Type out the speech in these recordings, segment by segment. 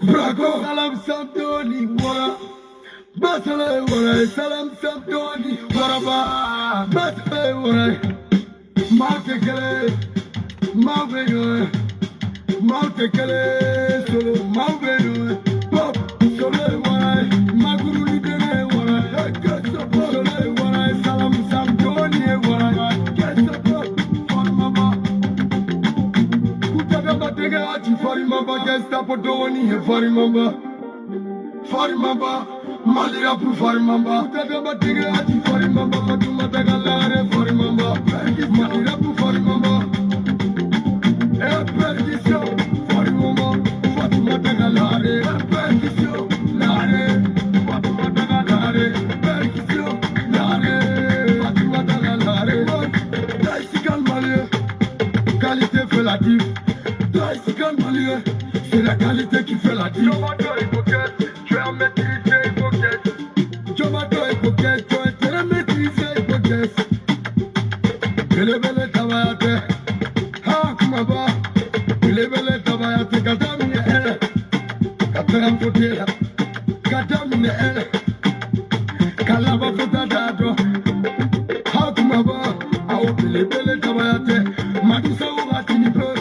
Brago, salam samtoni wara. Basale wara, salam samtoni wara ba. Basale wara. Maute kele, maube yo. Maute kele, solo maube yo. Pop, solo wara. Maguru ni dene wara. Solo wara, salam samtoni wara. Farimamba, gesta podoni, Farimamba, Farimamba, Malira pu Farimamba, Tadamba Tigre, Farimamba, Fatuma Tagalare, Farimamba, Malira pu Farimamba, Perdition, Farimamba, Fatuma Tagalare, Perdition, Lare, Fatuma Tagalare, Perdition, Lare, Fatuma Tagalare, Daisikan Malé, qualité fait la diff. C'est la qualité qui fait la diff. Tu es maîtrisé, Jomato et coquette, tu es maîtrisé, coquette. Il est belle tabayate, ha kumaba. Il est belle tabayate, kadamine elle. Kateram potela, kadamine elle. Kalaba potadado, ha kumaba. Ah, il est belle tabayate, madisa ou ratini peu.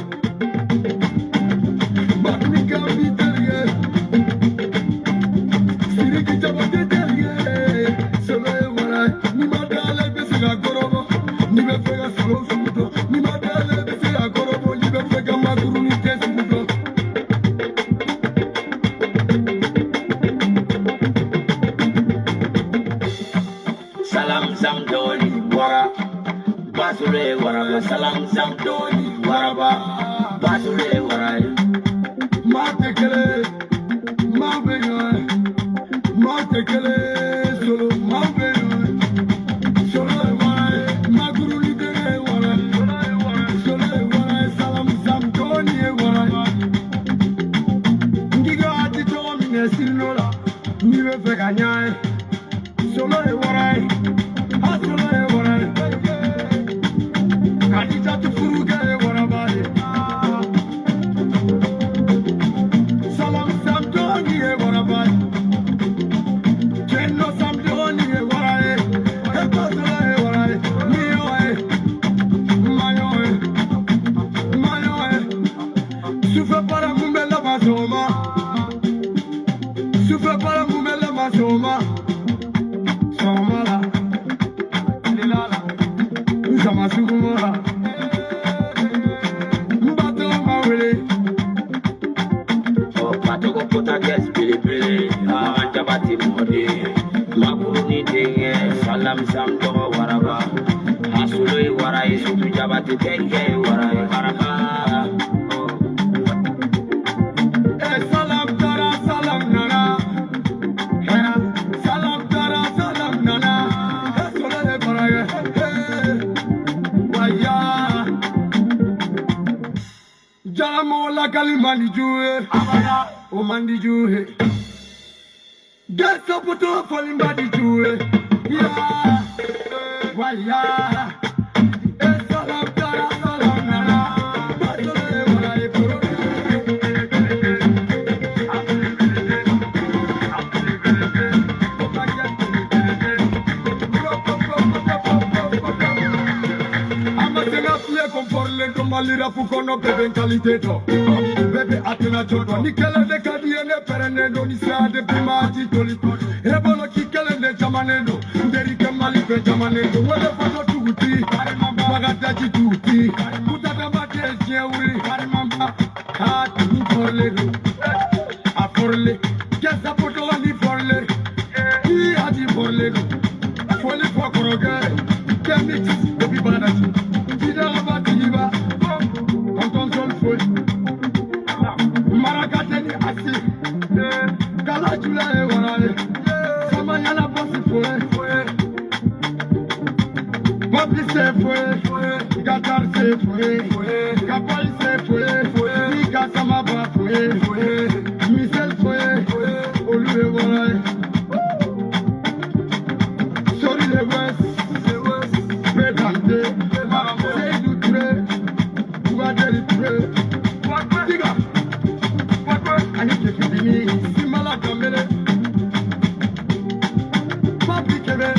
Salam Zamdoni Wara Basule Wara Salam Zamdoni Waraba Basule Wara Matekele Mabeyo Matekele Solo Mabeyo Solo Wara Maguru Lidere Wara Solo Wara Salam Zamdoni Wara Ndiga ati to mine sinola Niwe fekanyai Solo Wara Souffle pas la moumelle ma soma. Soma la. Lilala. Sama sugumora. Mbato mawele. Oh, Patoko Pota gets Billy, Jabati Modi, Makuruni Denge, Salam Zamdoma Waraba, Hasului Warai, Sutu Jabati Denge, Warai, Waraba. Salam Tara, Salam Nana. Salam Tara, Salam Nana. Solele Baraya. Waya. Jalamo la kalimani juhe. O mandi juhe. Gesa poto folimba di juhe. Ya. Waya. Salam Tara, Salam Nana. Solele Baraya. Malira pukono bebe qualité to bebe atena jodo ni kele de kadie ne perene do ni sa de primati toli e bolo ki kele de jamane do nderi ke mali be jamane do wala foto tuuti magata ji tuuti kutata mate jeuri mamba ha tu forle do a forle kesa poto ni forle i adi forle do forle fokoroge kemit obi banati dida abatiba Marakateni asi, kala chula e warale, sama yana bosi foe, papi se foe, gatar se foe, kapali se foe, nika sama ba foe, misel foe, olu e warale. Sorry le west, pedante, say du tre, tu vas deli tre, diga. ani tɛ fitini simala danbele papi kɛmɛ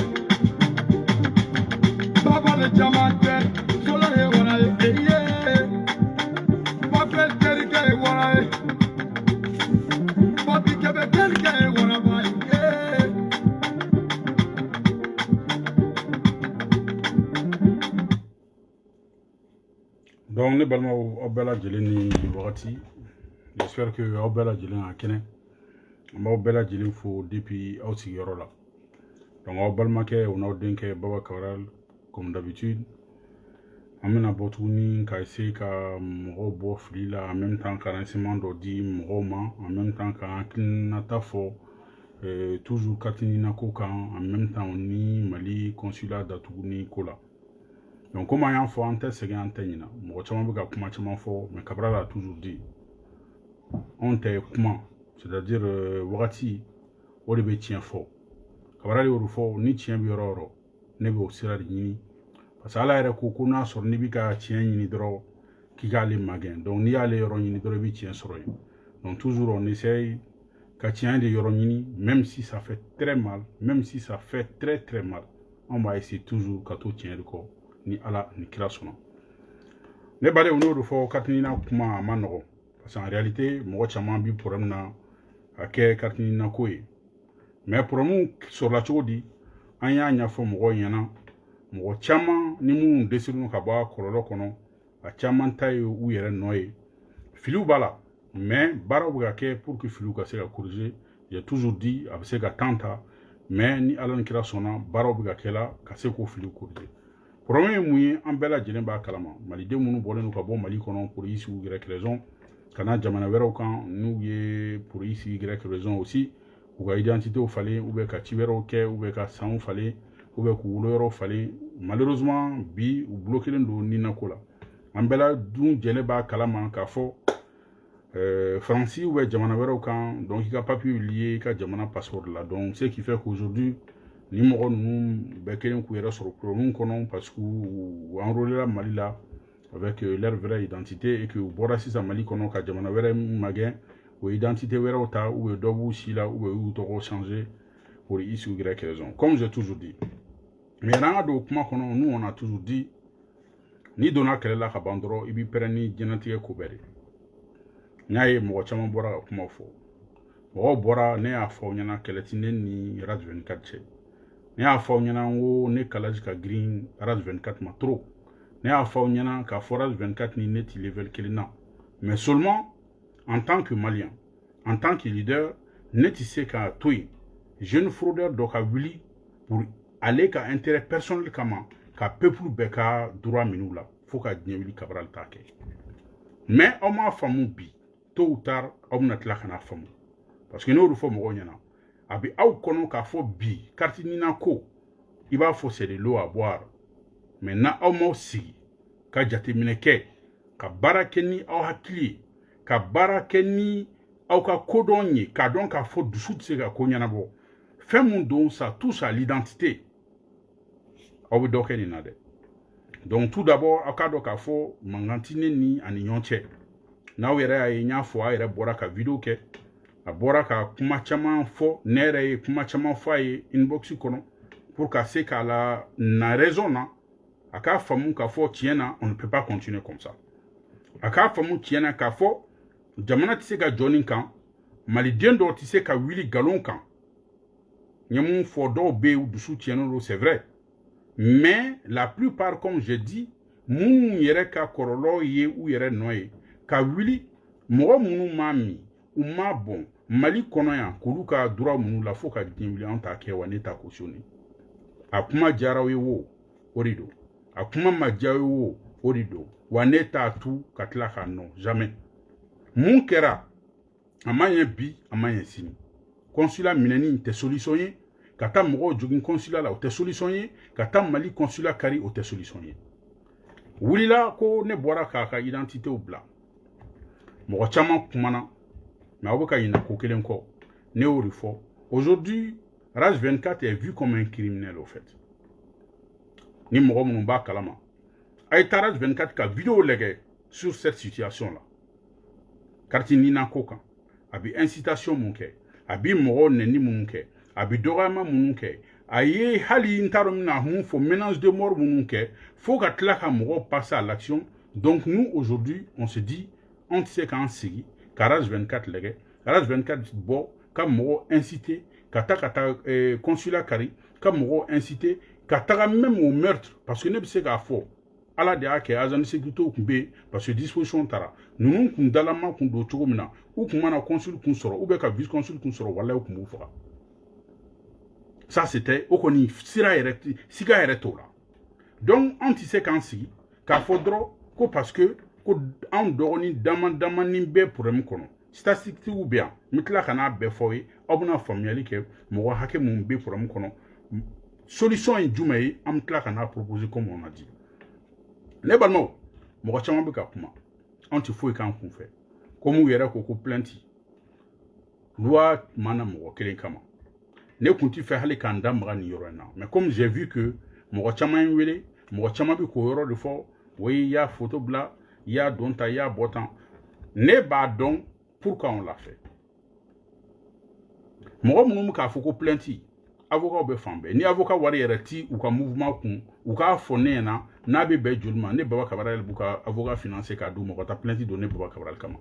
baba le caman tɛ solo ye wara ye papi terikɛ ye wara ye papi kɛmɛ terikɛ ye waraba ye donc ne balimaw aw bɛɛ lajɛlen ni wagati j'espère que aw bɛɛ lajɛlen a kɛnɛ an b'aw bɛɛ lajɛlen fo depuis aw sigiyɔrɔ la donc aw balimakɛ o n'aw denkɛ Baba Cabral comme d'habitude an bɛna bɔ tuguni ka essayer ka mɔgɔw bɔ fili la en même temps ka renseignement dɔ di mɔgɔw ma en même temps ka hakilinata fɔ toujours Katinina ko kan en même temps ni Mali consulat datuguni ko la. Donc, comme on a fait un test, c'est un test. Mais Cabral a toujours dit, on te comment, c'est-à-dire, Wagati, on le tient fort. Cabral est fort, ni tient bioro, ne veut aussi la ligne. Parce que là, il y a un sur Nibika tient une hydro qui a les magasins. Donc, ni aller au une hydro tient sur rien. Donc, toujours, on essaye qu'à tient des yoronini, même si ça fait très mal, même si ça fait très très mal, on va essayer toujours qu'à tout tient le corps. Ni ala ni kira sɔnna ne bale o n'o de fɔ Katinina kuma a ma nɔgɔ parce qu'en réalité mɔgɔ caman bi problème na a kɛ Katinina ko ye mais problème sɔrɔla cogo di an y'a ɲɛfɔ mɔgɔw ɲɛna mɔgɔ caman ni minnu dɛsɛlen ka bɔ a kɔlɔlɔ kɔnɔ a caman ta ye u yɛrɛ nɔ ye filiw b'a la mais baaraw bɛ ka kɛ pour que filiw ka se ka corriger j'ai toujours dit a bɛ se ka temps ta mais ni ala ni kira sɔnna baaraw bɛ ka kɛ la ka se k'o filiw corriger problème ye mun ye an bɛɛ lajɛlen b'a kalama maliden minnu bɔlen don ka bɔ Mali kɔnɔ pour y sigi Y raison ka na jamana wɛrɛw kan n'u ye pour y sigi Y raison aussi u ka identité falen ou bien ka ci wɛrɛw kɛ ou bien ka sanw falen ou bien k'u woloyɔrɔw falen malheureusement bi u bloquelen don ninako la an bɛɛ la dun jɛlen b'a kalama k'a fɔ Faransi ou bien jamana wɛrɛw kan donc i ka papier lié i ka jamana passeport la donc ce qui fait qu'aujourd'hui ni mɔgɔ ninnu bɛɛ kelen k'u yɛrɛ sɔrɔ problème kɔnɔ parce que u enrôlé la Mali la avec leur vraie identité et que u bɔra sisan Mali kɔnɔ ka jamana wɛrɛ magɛn o identité wɛrɛw ta ou dɔ b'u si la ou y'u tɔgɔ changer pour X ou Y raison comme j'ai toujours dit mais n'an ka don kuma kɔnɔ nous on a toujours dit ni donna kɛlɛ la ka ban dɔrɔn i b'i pɛrɛn ni diɲɛlatigɛ ko bɛɛ de n y'a ye mɔgɔ caman bɔra ka kuma fɔ mɔgɔw bɔra ne y'a fɔ aw ɲɛna kɛlɛ ti ne ni Radio 24 cɛ ne y'a fɔ aw ɲɛna ko ne kalaji ka girin Radio 24 ma trop ne y'a fɔ aw ɲɛna k'a fɔ Radio 24 ni ne ti level kelen na mais seulement en tant que malien en tant que leader ne ti se ka to yen jeune fraudeur dɔ ka wuli pour aller ka intérêt personnel kama ka peuple bɛɛ ka droit minɛ u la fo ka diɲɛ wuli Cabral t'a kɛ mais aw m'a faamu bi tôt ou tard aw bɛna tila ka n'a faamu parce que n'o de fɔ mɔgɔw ɲɛna a bɛ aw kɔnɔ k'a fɔ bi Katinina ko i b'a fɔ c'est de l'eau à boire mais na aw m'aw sigi ka jateminɛ kɛ ka baara kɛ ni aw hakili ye ka baara kɛ ni aw ka kodɔn ye k'a dɔn k'a fɔ dusu tɛ se ka ko ɲɛnabɔ fɛn mun don ça touche à l'identité aw bɛ dɔ kɛ nin na dɛ donc tout d'abord aw k'a dɔn k'a fɔ mankan tɛ ne ni ani ɲɔgɔn cɛ n'aw yɛrɛ y'a ye n y'a fɔ a yɛrɛ bɔra ka vidéo kɛ a bɔra ka kuma caman fɔ ne yɛrɛ ye kuma caman fɔ a ye inbox kɔnɔ pour ka se k'a la na raison na a k'a faamu k'a fɔ tiɲɛ na on ne peut pas continuer comme ça a k'a faamu tiɲɛ na k'a fɔ jamana tɛ se ka jɔ nin kan maliden dɔw tɛ se ka wuli galon kan n ye mun fɔ dɔw bɛ yen u dusu tiɲɛnen don c'est vrai mais la plupart comme j'ai dit minnu yɛrɛ ka kɔlɔlɔ ye u yɛrɛ nɔ ye ka wuli mɔgɔ minnu m'a min u m'a bɔn Mali kɔnɔ yan k'olu ka droit minnu la fo ka diɲɛ wuli an t'a kɛ wa ne t'a cautionné a kuma diyara aw ye wo o de don a kuma ma diya aw ye wo o de don wa ne t'a tu ka tila k'a nɔ jamais mun kɛra a ma ɲɛ bi a ma ɲɛ sini consulat minɛni tɛ solution ye ka taa mɔgɔw jogin consulat la o tɛ solution ye ka taa Mali consulat kari o tɛ solution ye wulila ko ne bɔra k'a ka identité bila mɔgɔ caman kumana mais aw bɛ ka ɲinɛ ko kelen kɔ ne y'o de fɔ aujourd'hui RAS 24 est vu comme un criminel au fait ni mɔgɔ minnu b'a kalama a ye taa RAS 24 ka vidéo lajɛ sur cette situation là Katinina ko kan a bi incitation mun kɛ a bi mɔgɔ nɛni mun kɛ a bi dɔgɔyama mun kɛ a ye hali n t'a dɔn mina mun fɔ ménage de mort mun kɛ fo ka tila ka mɔgɔ passer à l'action. Donc nous aujourd'hui on se dit on tɛ se k'an sigi ka RAS 24 lajɛ RAS 24 bɔ ka mɔgɔ inciter ka taa consulat kari ka mɔgɔ inciter ka taga même au meurtre parce que ne bɛ se k'a fɔ ala de y'a kɛ agent de sécurité kun bɛ yen parce que disposition taara ninnu kun dalama kun don cogo min na u kun mana consul kun sɔrɔ ou bien ka vice consul kun sɔrɔ walayi u kun b'u faga. Ça c'était o kɔni sira yɛrɛ siga yɛrɛ t'o la. Donc an tɛ se k'an sigi k'a fɔ dɔrɔn ko parce que ko anw dɔgɔnin dama ni bɛ problème kɔnɔ statistique bɛ yan n bɛ tila ka n'a bɛɛ fɔ aw ye aw bɛna faamuyali kɛ mɔgɔ hakɛ mun bɛ problème kɔnɔ solution ye jumɛn ye an bɛ tila ka n'a proposer comme on a dit. Ne balimaw mɔgɔ caman bɛ ka kuma anw tɛ foyi k'an kun fɛ comme u yɛrɛ ko plainte loi mana mɔgɔ kelen kama ne kun tɛ fɛ hali k'an da maga nin yɔrɔ in na mais comme j'ai vu que mɔgɔ caman ye n wele mɔgɔ caman bɛ k'o yɔrɔ de fɔ oui i y'a photo bila i y'a don tan i y'a bɔ tan ne b'a dɔn pourquoi on l'a fait mɔgɔ minnu bɛ k'a fɔ ko plainte avocat bɛ fan bɛɛ ni avocat wari yɛrɛ ti u ka mouvement kun u k'a fɔ ne ɲɛna n'a bɛ bɛn joli ma ne Baba Cabral b'u ka avocat financer k'a d'u ma ka taa plainte don ne Baba Cabral kama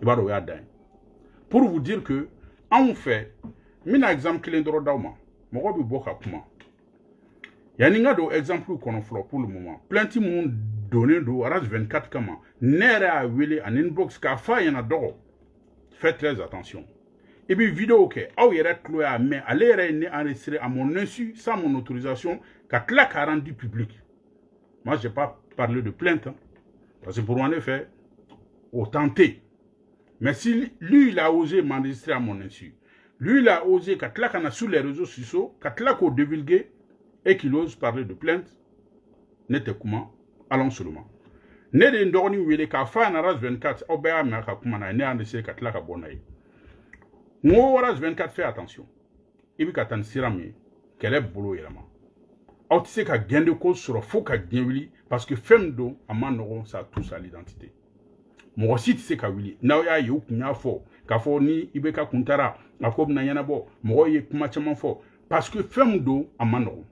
i b'a dɔn o y'a dan ye pour vous dire que anw fɛ n bɛna exemple kelen dɔrɔn d'aw ma mɔgɔ bɛ bɔ ka kuma yanni n ka don exemple kɔnɔ fɔlɔ pour le moment plainte mun donnen don RAS 24 kama ne yɛrɛ y'a wele en inbox k'a fɔ a ɲɛna dɔgɔ faites très attention. Et puis vidéo que aw yɛrɛ tulo y'a mɛn ale yɛrɛ ye ne enregistré à mon insu sans mon autorisation ka tila k'a rendu public. Moi j'ai pas parlé de plainte hein, parce que pour moi en effet au tenté. Mais si lui il a osé m'enregistrer à mon insu, lui il a osé ka tila kana sur les réseaux sociaux ka tila k'o divulguer et qu'il ose parler de plainte ne tɛ kuma allons seulement. Ne de n dɔgɔnin wele k'a fɔ a ɲɛna RAS 24 aw bɛɛ y'a mɛn a ka kuma na ye ne y'a enregistré ka tila ka bɔ n'a ye. Ngo RAS 24 fait attention. Ibi ka tan sira min kɛlɛ bolo yɛlɛma. Aw tɛ se ka gain de cause sɔrɔ fo ka diɲɛ wuli parce que fɛn min don a ma nɔgɔn ça touche à l'identité. Mɔgɔ si tɛ se ka wuli n'aw y'a ye u kun y'a fɔ k'a fɔ ni i bɛ ka kun taara a ko bɛna ɲɛnabɔ mɔgɔw ye kuma caman fɔ parce que fɛn min don a ma nɔgɔn.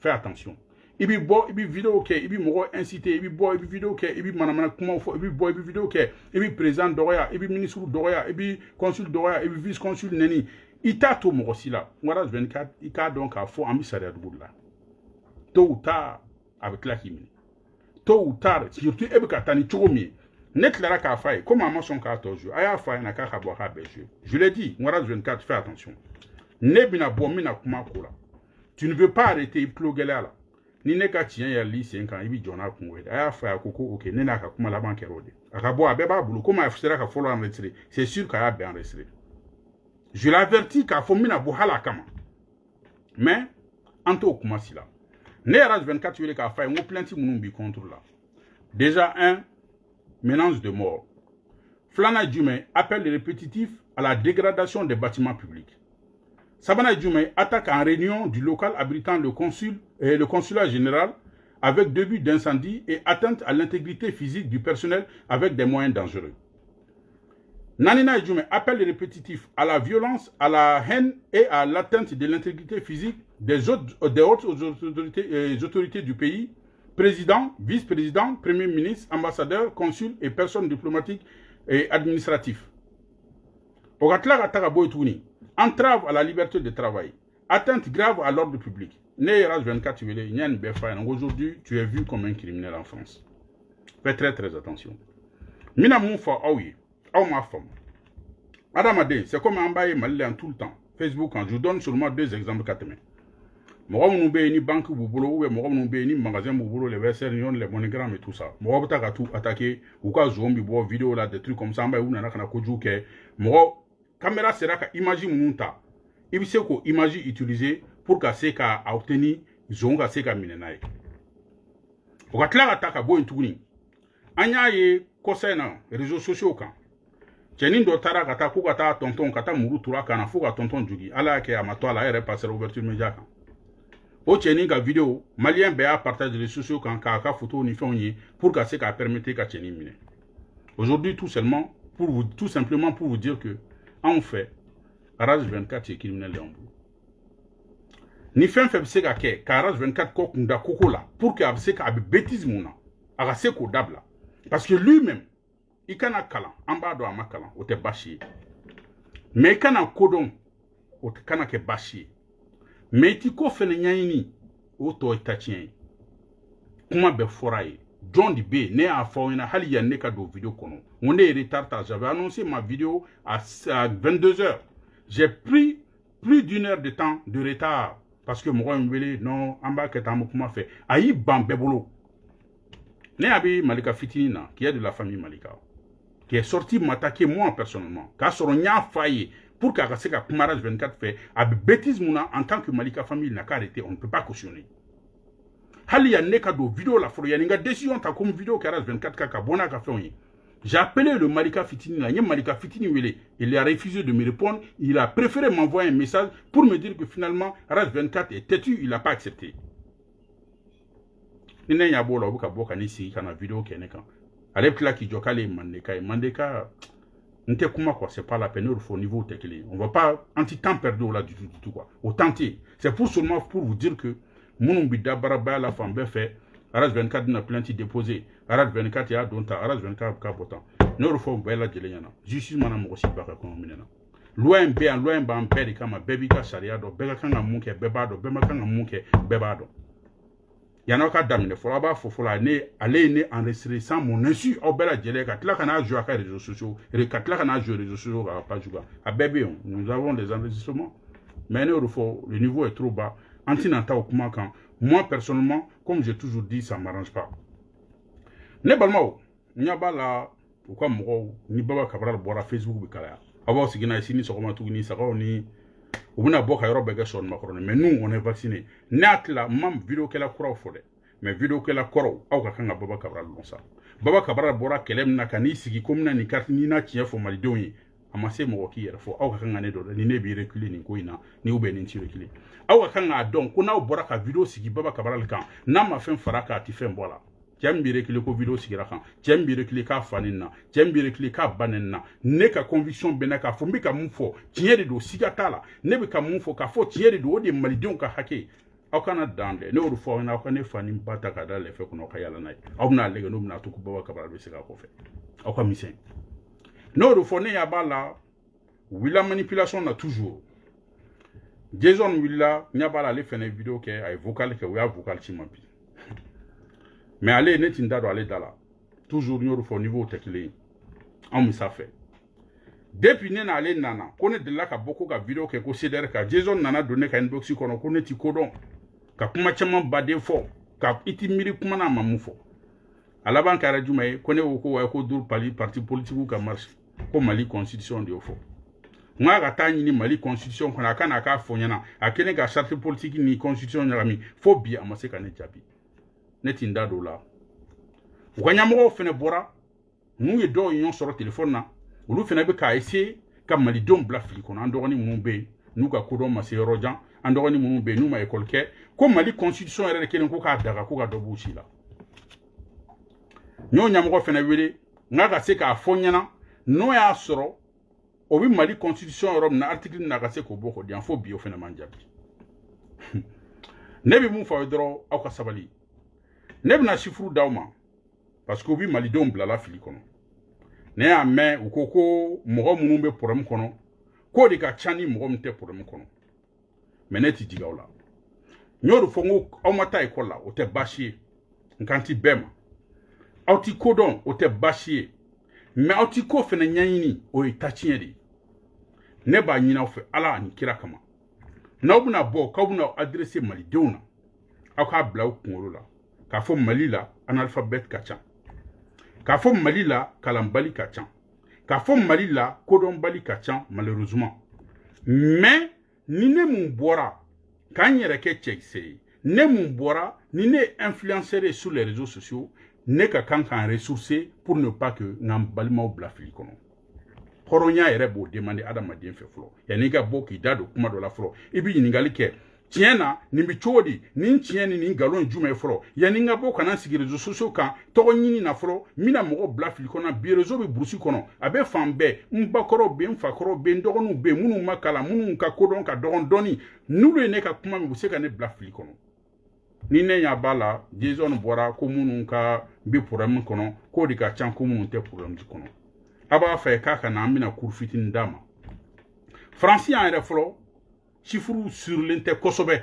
Fais attention. I bi bɔ i bi vidéo kɛ i bi mɔgɔ inciter i bi bɔ i bi vidéo kɛ i bi manamana kumaw fɔ i bi bɔ i bi vidéo kɛ i bi président dɔgɔya i bi ministre dɔgɔya i bi consul dɔgɔya i bi vice consul nɛni i t'a to mɔgɔ si la RAS 24 i k'a dɔn k'a fɔ an bɛ sariya dugu de la tôt ou tard a bɛ tila k'i minɛ tôt ou tard surtout e bɛ ka taa ni cogo min ye ne tilara k'a f'a ye comme a ma sɔn k'a tɔ jouer a y'a f'a ɲɛna k'a ka bɔ k'a bɛɛ jouer je l'ai dit RAS 24 fais attention ne bɛna bɔ n bɛna kuma ko la tu ne veux pas arrêter i tulo gɛlɛya la ni ne ka tiɲɛ yɛrɛli sen kan i bi jɔ n'a kun wele a y'a fɔ a ko ok ne n'a ka kuma laban kɛra o de a ka bɔ a bɛɛ b'a bolo komi a sera ka fɔlɔ enregistré c'est sûr k'a y'a bɛɛ enregistré je l'avertis k'a fɔ n bɛna bɔ hali a kama mais an t'o kuma si la ne RAS 24 wele k'a fɔ a ye n ko plainte minnu b'i contre la déjà un menace de mort filanan jumɛn appel répétitif à la dégradation des bâtiments publics. Sabana Djoumé attaque en réunion du local abritant le consulat général avec début d'incendie et atteinte à l'intégrité physique du personnel avec des moyens dangereux. Nanina Djoumé appelle répétitif à la violence, à la haine et à l'atteinte de l'intégrité physique des hautes autorités du pays, président, vice-président, premier ministre, ambassadeur, consul et personnes diplomatiques et administratifs. Entrave à la liberté de travail, atteinte grave à l'ordre public. RAS 24, aujourd'hui, tu es vu comme un criminel en France. Fais très très attention. Mina Moufa, Aouye, ma femme. Adamade, c'est comme un bail malien tout le temps. Facebook, je vous donne seulement 2 exemples. Moi, je suis ni banque boulot, ou moi, je suis ni magasin boulot, les versements, les monogrammes et tout ça. Moi, je suis tout attaqué, ou quand zombie, vidéo là, des trucs comme ça, ou n'a pas de moi, caméra sera ka image munta i bi se ko image utiliser pour ka se ka obtenir zonga se ka minena ye o ka tla ka ta ka bo ntuguni anya ye kosena réseaux sociaux kan chenin do tara ka ta ku ka ta tonton ka ta muru tura kana fu ka tonton jugi ala ke amato ala ere passer ouverture média kan o chenin ka vidéo malien be a partage les sociaux kan ka photo ni fonyi pour ka se ka permettre ka chenin mine aujourd'hui tout seulement tout simplement pour vous dire que, en fait, Arage 24 est criminel de Hambourg. Ni fin fait se ka ke Arage 24 ko kunda koko là pour que se ka be bêtise mona aga se ko dabla parce que lui-même il kana kala amba do amakala o te bashi mais kana kodon o te kana ke bashi mais ti ko fene nyani o to itachien kuma be foraye John Di B ne a fauna hali ya ne ka do vidéo kono on est retard j'avais annoncé ma vidéo à 22h j'ai pris plus d'une heure de temps de retard parce que moi non amba ke tamu kuma fait ayi bambebolo ne abi Malika Fitinina qui est de la famille Malika qui est sorti m'attaquer moi personnellement car sur nya faillé pour qu'à se ka Arage 24 fait abi bêtise mouna en tant que Malika famille n'a qu'à arrêter on ne peut pas cautionner hali ya ne ka do vidéo la foro ya ninga décision ta comme vidéo Arage 24 ka bona ka fait j'ai appelé le Malika Fitini, il a refusé de me répondre. Il a préféré m'envoyer un message pour me dire que finalement, Arage 24 est têtu, il n'a pas accepté. Il n'y a pas de vidéo qui est là. Avec là qui joue Mandeka, c'est pas la peine au niveau technique. On ne va pas anti-temps perdu là du tout quoi. Au tenter. C'est pour seulement pour vous dire que mon bida baraba la femme fait. Arage 24 n'a plainte déposée. Arage 24 ya donta Arage 24 ka botan. No refo bela jelenyana. Justice mana mo si baka ko minena. Loin ba ampere kama baby ka sharia do bega kanga munke bebado bema kanga munke bebado. Yana ka damine fola ba fofola ne aller ne enregistrer sans mon insu au bela jele ka tla kana jouer ka réseaux sociaux et ka tla kana jouer réseaux sociaux ka pas jouer. A bébé nous avons des enregistrements. Mais no refo le niveau est trop bas. Antinanta au kuma kan. Moi, personnellement, comme j'ai toujours dit, ça ne m'arrange pas. Ne balmao, nyaba la, pourquoi moi, ni baba kabral boira Facebook bikala. Avant, si gina ici, ni sokoma tout ni sako ni, ou na boka yoro bega son macron. Mais nous, on est vaccinés. Net la, mam vidéo qu'elle a couru au fond. Mais vidéo qu'elle a couru, au kakanga baba kabral bon ça. Baba kabral boira kelem na kani sigi comme na ni carte ni na tiens fo malidoni. Amase mo ki yere fo au kakanga ne do ni ne bi reculer ni ko ina ni ube ni ti reculer. Awa kanga donc kuna obora ka vidéo sigi baba kabral kan na ma fen faraka ti fen bola tiambi rekile ko vidéo sigi rakan tiambi rekile ka fanina tiambi rekile ka banenna ne ka conviction benaka fo mbi ka mufo tiere do siga tala ne be ka mufo ka fo tiere do de malidon ka hake aw kana dande ne o fo na ko ne fani bata ka dale fe kuno ka yala nay aw na lega no na to ko baba kabral be siga ko fe aw ka misen no o fo ne ya bala wila manipulation na toujours Jason Willa, n'y a pas allé faire une vidéo qui est vocal que oui, vocal chimapi. Mais allez, n'est pas d'aller dans là. Toujours nous au niveau technique. On me ça fait. Depuis n'est allé nana, connaît de là qu'a beaucoup de vidéos qui considère que Jason nana donné qu'un boxy qu'on connaît ti codon, qu'a kuma chama badé fort, qu'a itimiri kuma na mamufo. À la banque à la Jumaï, connaît au ko dur parti politique ou qu'a marche, comme Mali constitution de fort. Moi, je ni Mali constitution qu'on a qu'à fonyana, à quel cas charte politique ni constitution n'ami, faut bien amasser qu'un établi. Netinda dola. Ou quand yamoro fene bora, nous y do yon sur le téléphone na, ou nous fene beka essayer, comme Mali dom blafli qu'on andorani moumbe, nous ka kodon ma rojan, andorani moumbe, nous ma école ke, comme Mali constitution est qu'elle n'ko ka daga ko ka dobuchi la. Nous yamoro fene wele, n'a se ka fonyana, no ya soro. Obi Mali constitution Europe na article na kase ko boko di info bio fena manjabi. Nebi mun fa dro au ka sabali. Nebi na chifru dauma parce que obi Mali dom bla la fili kono. Ne a me ukoko mo munumbe problem kono. Ko di ka chani mo mte problem kono. Meneti digaula. Nyoru fongo au mata ikola o te bashi nkanti bema. Au ti kodon o te bashi. Mais au ti ko fena nyanyini o itachiyedi. Ne ba nyina fe ala ni kira kama na buna bo ka buna adresser Mali deuna aka blau kungolo la ka fo Mali la analphabet kacha ka fo Mali la kalambali kacha ka fo Mali la kodon bali kacha malheureusement mais ni ne mun bora kan yere ke checkse ne mun bora ni ne influencer sur les réseaux sociaux ne ka kan ressourcer pour ne pas que ngam balima ou blafili kono Horonya ere bo demande adama den fe flo. Ya niga bo ki dado kuma do la flo. Ibi ningali ke tiena ni bichodi ni tieni ni galon jume fro ya ni ngabo kana sigi réseaux sociaux kan to nyini na fro mina mo bla fil kona bi réseau be brusi kono abe fambe mbakoro be mfakoro be ndogonu be munu makala munu ka kodon ka dogon doni nulu ne ka kuma mi buseka ne bla fil kono ni ne ya bala dizon bora ko munu ka bi problème kono ko di ka chan ko munu te problème di kono aba fa ka kana amina kurfiti ndama français en reflo chiffre sur l'inter kosobe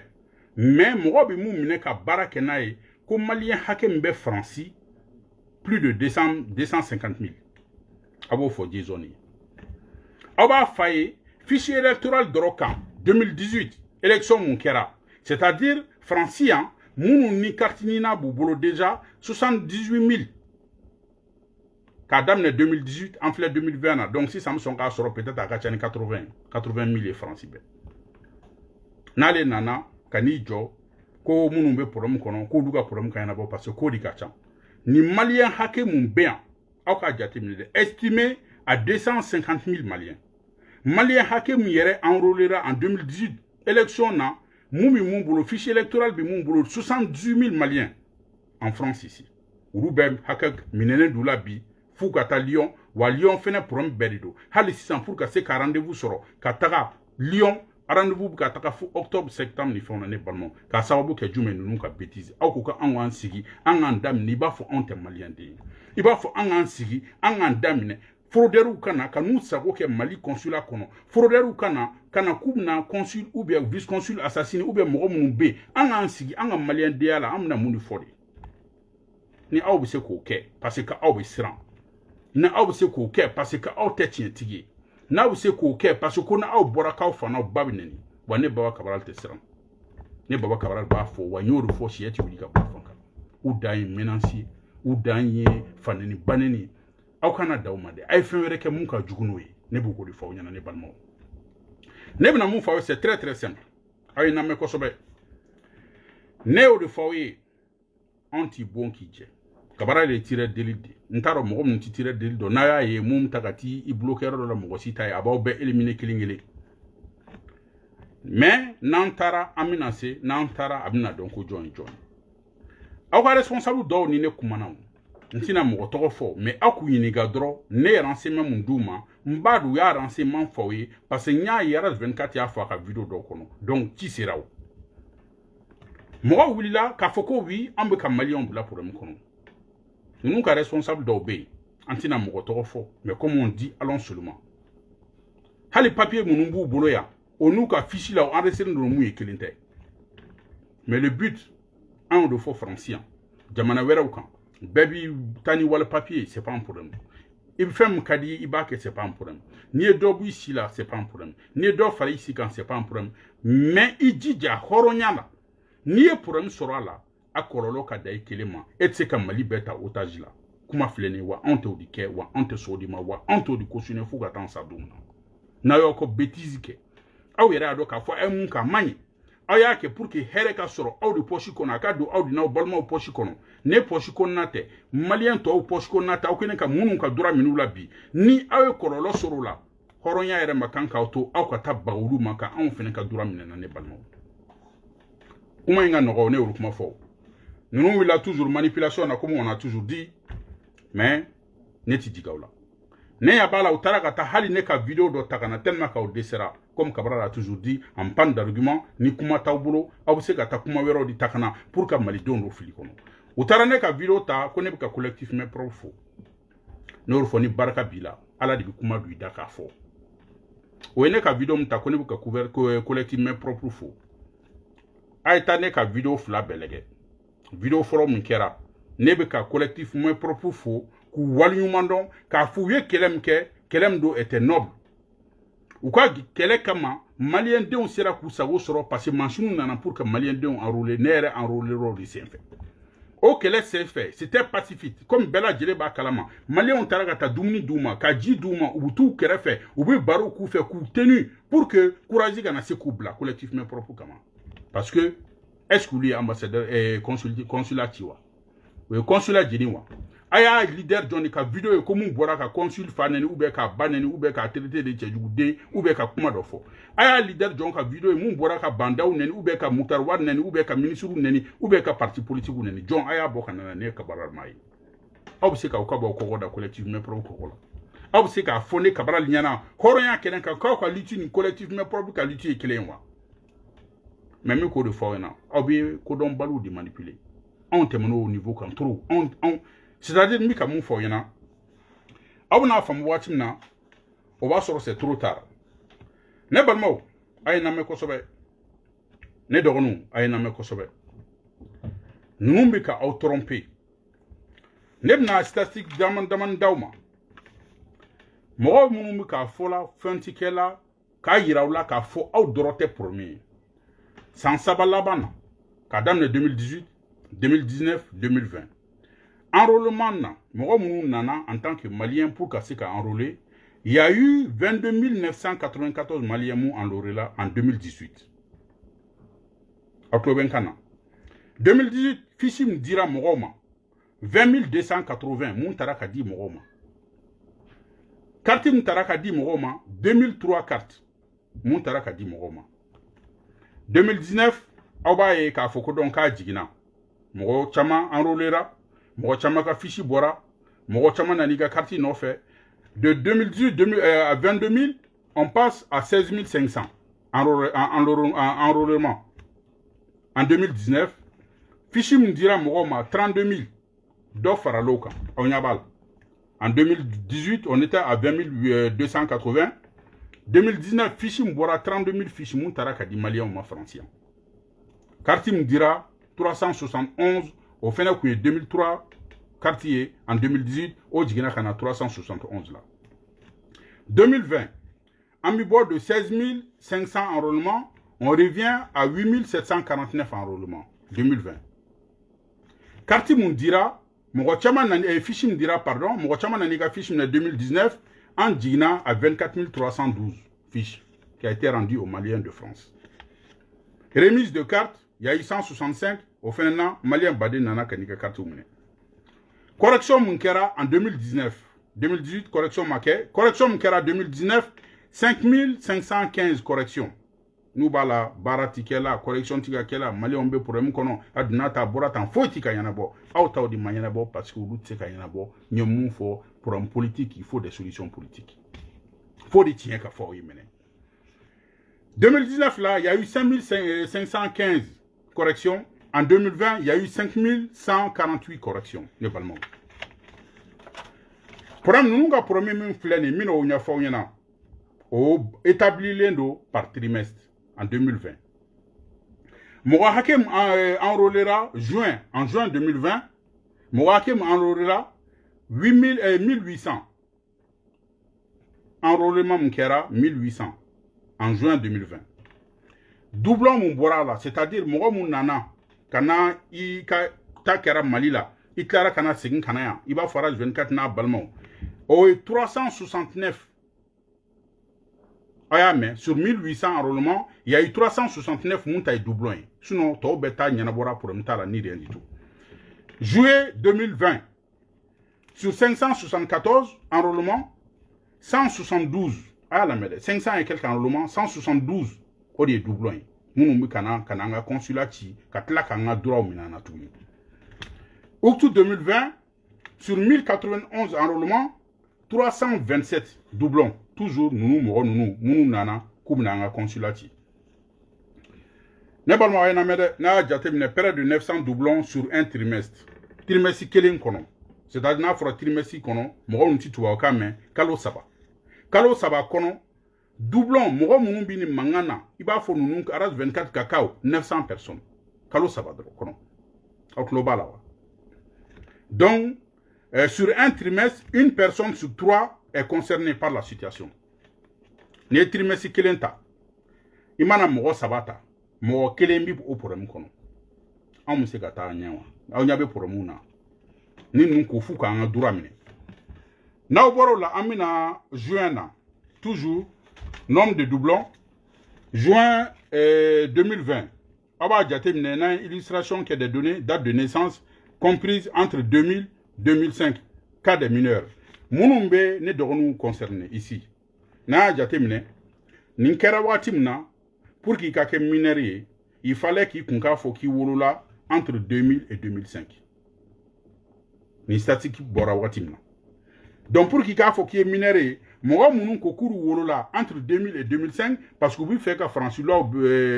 mais mo bi mu mine ka barake nae ko malien hakem be français plus de 250 000 abo fo dizoni aba faye fichier électoral drokan 2018 élection munkera c'est-à-dire français munu ni kartinina bubolo déjà 78 000 Kadam 2018 en fleur 2020 donc si Samsung a sort peut-être à 80 000 francs nale nana kanijo ko munu be problem kono ko duga problem kayana bo parce que ko di kacha ni malien hake mun bien au ka jatimile estimé à 250 000 maliens malien hake mun yere enrôlera en 2018 élection na mumi mun bolo fichier électoral bi mun bolo 78 000 maliens en France ici urubem hake minene dula bi fukata Lyon wa Lyon fene problem berido hali sisan pour que c'est rendez-vous soro kataga Lyon rendez-vous ka taka fu octobre septembre ni fona ne balmo ka sababu ke jume nunu ka bêtise aw ko ka an sigi an dam ni ba fo on te malien de i ba fo an sigi an damine froderu kana kanu sago ke Mali consulat kono froderu kana kubna consul ou bien vice consul assassiné ou bien mo mun be an sigi an malien de ala amna muni fodi ni aw bi se ko ke parce que aw bi siran na aw bi se ko ke parce que aw te tientigi na vous se ko ke parce que na aw bora ka fa na babineni wa ne baba kabral te siram ne baba kabral ba fo wa nyoro fo shi yati wuli ka ba fanka u dan menansi u dan ye faneni baneni aw kana dawma de ay fenwere ke mun ka juguno yi ne bu ko di fo nyana ne balmo ne bina mun fa c'est très simple ay na me ko sobe ne o de fo yi anti bon ki je kabara le tire delide ntaro mo mun ti tire delide na ya ye mum takati i bloquer do la mo sita ya ba be éliminer kilingele mais nantara aminase nantara abina donc join aw responsable do ni ne kumana ntina mo to fo mais akuyini ga dro ne renseignement mun duma mbadu ya renseignement fo yi parce que nya yara 24 ya fa ka video do kono donc ti siraw mo wulila ka foko wi ambe ka malion bla pour me kono nous sommes responsables d'obéir. Antina Mogotofo, mais comme on dit, allons seulement. Hali papier Mounumbu Boloya, on nous a fiché là, on reste dans le mouille Kelinte. Mais le but, un de faux français, Jamana Weraukan, baby Tani Wall papier, c'est pas un problème. Il fait un caddie, il bat que c'est pas un problème. Ni d'obu ici là, c'est pas un problème. Ni d'or fallait ici quand c'est pas un problème. Mais il dit, ya horonyana, ni un problème sera là. Akorolo ka dai kelema etse ka Mali beta otage la kuma flene wa ante odike wa ante sodima wa ante odikosune fuga tan sadumna na yo ko bêtise ke aw yera do ka fo emun ka manye aw ya ke pour que here ka soro aw di pochi kono ka do aw di na balma pochi kono ne pochi kono nate malien to pochi kono nate aw kene ka munun ka dura minula bi ni aw korolo soro la horonya yere makanka auto aw ka tabawulu maka an fene ka dura minena ne balma kuma inga no ne urukuma fo nous il a toujours manipulation comme on a toujours dit mais neti digaula ne ya bala utara kata hali ne ka vidéo do takana tellement ka odesera comme Kabral a toujours dit en panne d'argument ni kuma tawbulo abuse kata kuma wero di takana pour ka Mali don do fili kono utara ne ka vidéo ta ko ne ka collectif mais profo no fo ni baraka bila ala di kuma du daka fo o ne ka vidéo mta ko ne ka couvert collectif mais propre fo ay ta ne ka vidéo fla belege vidéo forum kera nebe ka collectif moins propre fo ku waliumandon ka fouye kelem do était noble ou quoi kele kama malien de on sera ku sago soro parce que manchunu nana pour que malien de on enrôler nere enrôler ro di sen fait o kele c'est fait c'était pacifique comme bela jele ba kalama malien on taraga ta dumni duma ka ji duma ou tout kere fait ou be baro ku fait ku tenu pour que courage gana se kubla collectif moins propre kama parce que est-ce que lui ambassadeur et consulat tiwa oui consulat jiniwa aya leader Johnny ka video e ko mun bora ka consul faneni ou be ka baneni ou be ka traité de tchejugude ou be ka kuma dofo aya leader John ka video e mun bora ka bandaw neni ou be ka mutarwad neni ou be ka ministre neni ou be ka parti politique neni John aya bokana ne ka baral mai aw se ka ko ko da collectif mais pro ko la aw se ka fone ka baral nyana horonya kelen ka ko lutti ni collectif mais pro ka lutti kelen wa même ko de fo na aw be ko don balu di manipuler on temeno au niveau kan trop on c'est-à-dire mi ka mun fo yana aw na fam watim na o ba soro c'est trop tard ne balmo ay na me ko sobe ne dogonu ay na me ko sobe numbi ka aw tromper nebna statistique daman dawma mo mu ka fola fantikela ka yirawla ka fo aw dorote premier sans sabalabana ka damne 2018 2019 2020 enrôlement na mo nana en tant que malien pour ka se ka enrôler il y a eu 22 994 maliens enrôlés là en 2018 octobre kana 2018 fichim dira mogoma 20 280 mun taraka di mogoma carte mun taraka di mogoma 2003 carte mun taraka di mogoma 2019 awbaye ka foko don ka jigina mogo chama enrôlera mogo chama ka fichi bora mogo chama naniga carte no fait de 2018 à 22 000 on passe à 16 500 enrôlement en 2019 fichi mun dira mogoma 32 000 d'offres à l'OCA, en 2018, on était à 20 280. 2019, fichi m'bora 32 000 fiches m'untaraka di malien ou français. Quartier m'dira 371, au fin de 2003, quartier en 2018, au Djigena Kana 371 là. 2020, en mi-bord de 16 500 enrôlements, on revient à 8 749 enrôlements. 2020. Quartier m'dira Mogo chama na fiche me dira pardon, mogo chama na niga fiche en 2019 en Djigna à 24 312 fiches qui a été rendu aux Maliens de France. Remise de cartes, il y a eu 165 au fin d'un an, Malien Badé nana kanika carte oumine. Correction Munkera en 2019, 2018 correction Maké, correction Munkera 2019 5515 corrections. Nous bala baratikela correction tikakela mali ombe problème kono adunata boratan foitika yanabo auto di mayanabo parce que lutte ka yanabo nyom fo pour un politique il faut des solutions politiques faut des tiens ka fo yimene 2019 là il y a eu 5515 corrections en 2020 il y a eu 5148 corrections globalement problème nous ga premier même flene mino nya fo yana o établi lendo par trimestre en 2020. Moura Hakem enrôlera en juin 2020. Moura Hakem enrôlera 1800. Enrôlement Mkera 1800 en juin 2020. Doublon Mouborala, c'est-à-dire Moura Mounana, Kana Ika Takera Malila, Iklara Kana Segin Kanaya, Iba Farage 24 na Balmont. Oh, 369. Mais sur 1800 enrôlements, il y a eu 369 mountailles doublons. Sinon, tout bêta n'y en a pas pour ni rien du tout. Juillet 2020, sur 574 enrôlements, 172, 500 et quelques enrôlements, 172 au lieu doublons. Nous kananga consulati, katla kanga droit au minana tout. Octobre 2020, sur 1091 enrôlements, 327 doublons. Toujours nous nana kubnanga consulati. Ne balma na mede na jatemine période de 900 doublons sur un trimestre. Trimestre kelen kono. C'est-à-dire na fro trimestre kono, mo nti tuwa ka men kalo saba. Kalo saba kono doublon mo munu bini mangana iba fo nunu aras 24 cacao 900 personnes. Kalo saba dro kono. Au global là. Donc sur un trimestre, une personne sur 3 est concerné par la situation. Ne trimestre kelenta. Imana mo sabata. Mo kelembi o problème kono. Amu se gata nyawa. Awu nyabe problème na. Ni nunku fuka nga duramine. Na oboro la amina juin toujours nombre de doublons juin 2020. Aba jate mine na illustration qui a des données date de naissance comprises entre 2000 2005 cas des mineurs munumbe ne dogonu concerné ici na jatemine nin kera watimna pour qu'il kake mineur il fallait qu'il kunka fo ki wolola entre 2000 et 2005 ni statistique bora watimna donc pour qu'il faut qu'il mineur moi munun ko kuru wolola entre 2000 et 2005 parce que vous fait que France l'a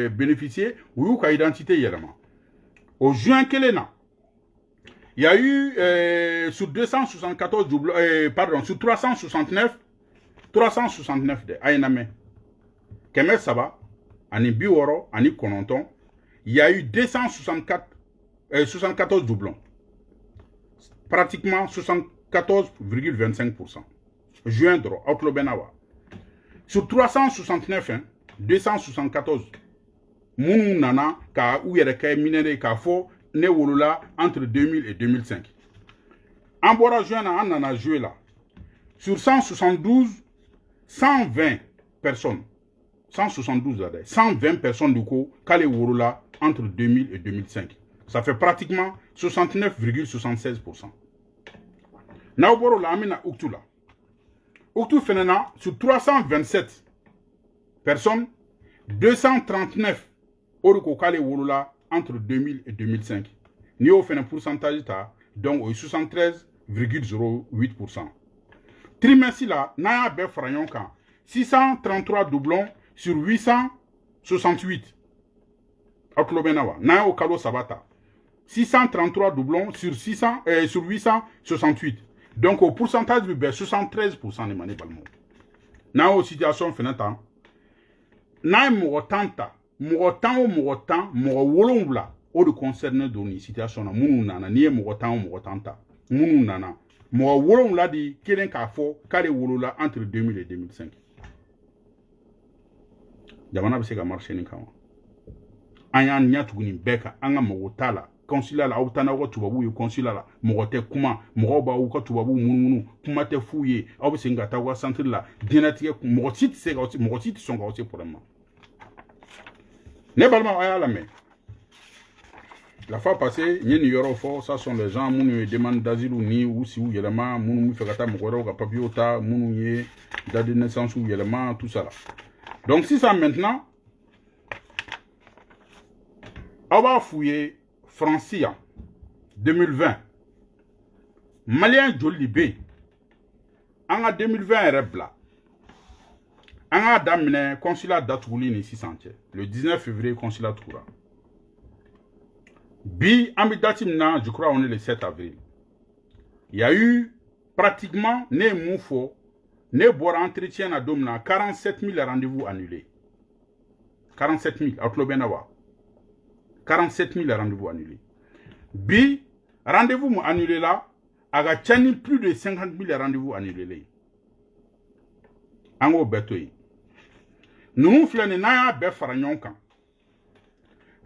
bénéficié ou ka identité yelama au juin kelena il y a eu sur 274 doublons, pardon, sur 369 de Aïname. Kemer Saba, Ani Biworo, Ani Kononton, il y a eu 74 doublons. Pratiquement 74,25%. Juin Dro, Outlo Benawa. Sur 369, 274. Mounou Nana, Ka Ouyereke Minere Kafo, ne wolola entre 2000 et 2005. En Bora Juana, on en a joué là. Sur 172, 120 personnes. 172 là, 120 personnes du coup, Kale wolola entre 2000 et 2005. Ça fait pratiquement 69,76%. Naoboro la amina Uktu là. Uktu Fenena, sur 327 personnes, 239 Oruko Kale wolola entre 2000 et 2005. Ni au fait un pourcentage donc 73,08%. Trimestre là, n'a pas fait 633 doublons sur 868. Oklobenawa, n'a au kalo sabata. 633 doublons sur 868. Donc au pourcentage du 73% de mané balmo. N'a au situation fenêtre. N'a mo tanta Mogotan wolongla o de concerne doni situation na munu nana ni mogotan ta munu nana mo wolongla di kelen ka fo kare wolola entre 2000 et 2005 jamana bese ka marché ni kama anya nya tuguni beka anga mogotala consulat la obtana ko tubabu yo consulat la mogote kuma mogoba u ko tubabu munu kuma te fuye obse ngata wa centre la dinatike mogotit se ga mogotit son ga aussi problème. La fois passée, il y a ça sont les gens qui demandent d'asile ou ni ou si ou yelema, mounou fait kata mokoro ka papiota, mounou yé date de naissance ou yelema, tout ça là. Donc si ça maintenant, on va fouiller Francia 2020. Malien Jolibé. En 2020 rebla. On a damné consulat d'Atouli ni 600. Le 19 février, consulat Toura. Bi, Amidatimna, je crois on est le 7 avril. Il y a eu pratiquement, né moufo, né boire entretien à Domna, 47 000 rendez-vous annulés. 47 000, à Klobenawa. 47 000 rendez-vous annulés. Bi, rendez-vous annulés là, a gagné plus de 50 000 rendez-vous annulés. Ango betoy. Nous flânons na be faranyonkan.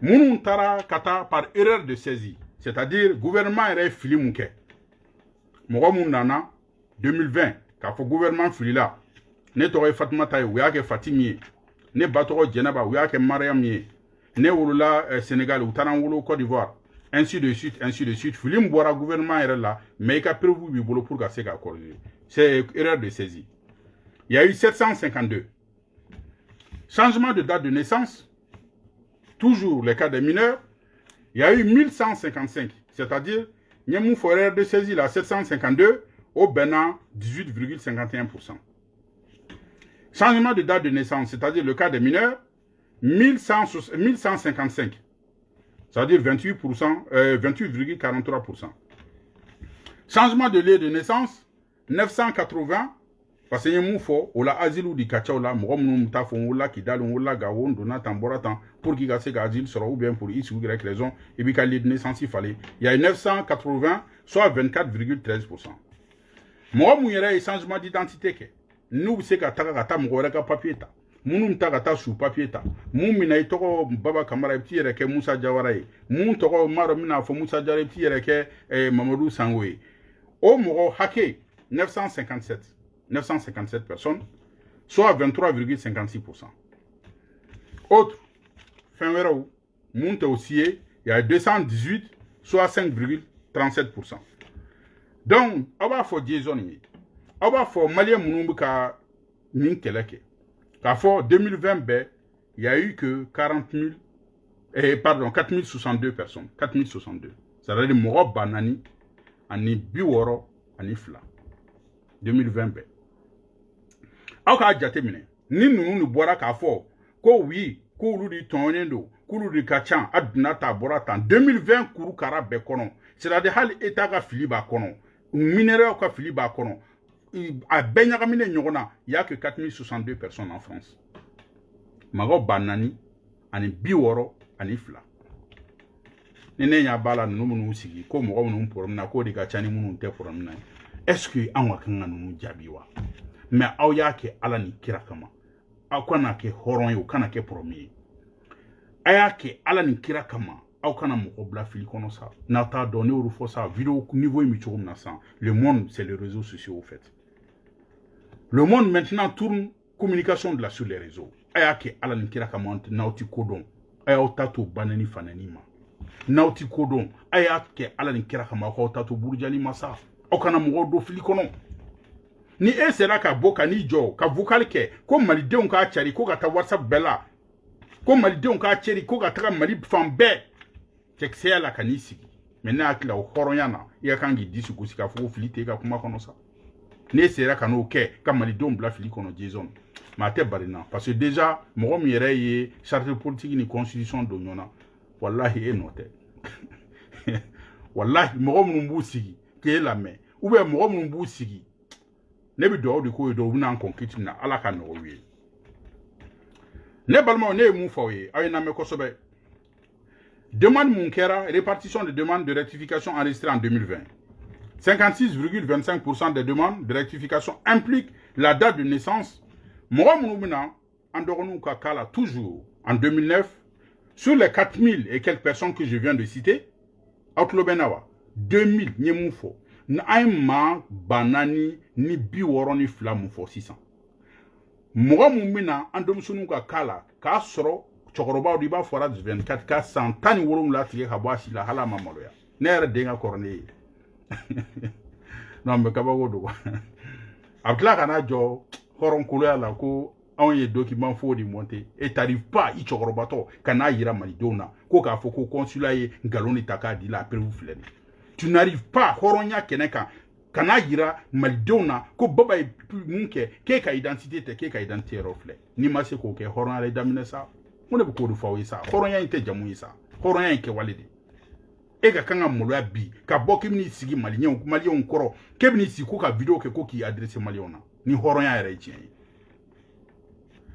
Mounou tara kata par erreur de saisie, c'est-à-dire gouvernement est fili mouké. Mogo nana 2020 ka fo gouvernement fili là. Ne tore Fatma Taye ou yake Fatimi, ne batoro Djenaba ou yake Mariam ne wulula Sénégal ou taran wulu Côte d'Ivoire. Ainsi de suite, fili mbora gouvernement est là, mais il a prévu du boulot pour casser ka corriger. C'est erreur de saisie. Il y a eu 752. Changement de date de naissance, toujours les cas des mineurs, il y a eu 1155, c'est-à-dire, il y a eu erreur de saisie là, 752, au Bénin, 18,51%. Changement de date de naissance, c'est-à-dire le cas des mineurs, 1155, c'est-à-dire 28,43%. Changement de lieu de naissance, 980, parce que nous faut ou la asile ou di kacha ou la mouroum ta fon ou la kidal ou la gawon dona tamboratan pour qu'il gasse asile sera ou bien pour X ou Y raison et puis qu'à de naissance il fallait. Il y a 980 soit 24,13%. Mouroum y a changement d'identité que nous c'est qu'à ta mouroum ka papier ta. Mounum ta sous papier ta. Moum mina itoko baba kamara petit reke Moussa Diawara. Moum toko maro mina fo Moussa Diawara petit reke Mamadou Sangwe. Au mouroum hacké 957 personnes, soit 23,56%. Autre, fin verrou, monte aussi, il y a 218, soit 5,37%. Donc, on va faire Jason. On va faire Malien Mounoubuka Minkeleke. Car for 2020, il y a eu que 4062 personnes. 4062. Ça veut dire Moro Banani, Ani Biworo, Ani Fla. 2020. Aka jatemine. Ni nous boira qu'à fort. Ko oui, koulou di tonendo, koulou di kachan, adnata boratan. 2020 kourou kara bekonon. C'est-à-dire hal état ka filiba konon. Minéraux ka filiba konon. A benyagamine nyogona, il y a que 4062 personnes en France. Mago banani, ani biworo, ani fla. Nene nya bala nous sigi, ko mo nous poromna ko di kachani munu te poromna. Est-ce que anwa kanga nous jabiwa? Mais aw ya ke ala ni kira kama. Aw kana ke horon yo kana ke promi. Aya ke ala ni kira kama. Aw kana mo bla fili kono sa. Na ta donné au fo sa vidéo niveau mi chogum na sa. Le monde c'est les réseaux sociaux au fait. Le monde maintenant tourne communication de la sur les réseaux. Aya ke ala ni kira kama nauti kodon. Aya tato banani fanani ma. Nauti kodon. Aya ke ala ni kira kama ko tato burjali masa. Aw kana mo do fili kono. Ni sera ka boka ni jo ka vocal ke ko malidenw ka chari ko ka ta WhatsApp bela ko malidenw ka chari ko ka ta mali fambe tekse la kanisi mena akila o horonyana ya kangi disu kusika fo filite ka kuma kono sa ni sera ka no ke ka malidenw bla fili kono Jason ma te barina parce que déjà mo mi reye charte politique ni constitution do nyona wallahi e note wallahi mo mbu sigi ke la me ou be mo mbu sigi nebi do de ko do na konkiti na ala ka no wi ne balma ne mu fawe ay na me ko sobe demande mon kera répartition de demandes de rectification enregistrées en 2020 56,25% des demandes de rectification impliquent la date de naissance mo muna andoronu ka kala toujours en 2009 sur les 4000 et quelques personnes que je viens de citer outlobenawa 2000 nyemu fo na aima banani ni biworo ni flamu fo 600 mo mumina andomsunu ka kala ka soro chokoroba di ba fora 24 ka santani worum la tiye ka bashi la hala mamalo ya nere denga korne non me kaba godo abla kana jo horon kulo la ko on ye document fo di monter et t'arrive pas i chokoroba to kana yira malidona ko ka fo ko consulat ye ngaloni taka di la preuve fleni. Tu n'arrives pas horonya keneka kana yira malidona ko baba munke ke ka identité te ke ka identité reflet ni ma se ko ke horonya le damine sa on ne ko do fawi sa horonya inte jamu sa horonya ke walide e ka kanga mulwa bi ka bokim ni sigi malion koro kebni si ko ka video ke ko ki adresse maliona ni horonya ere chi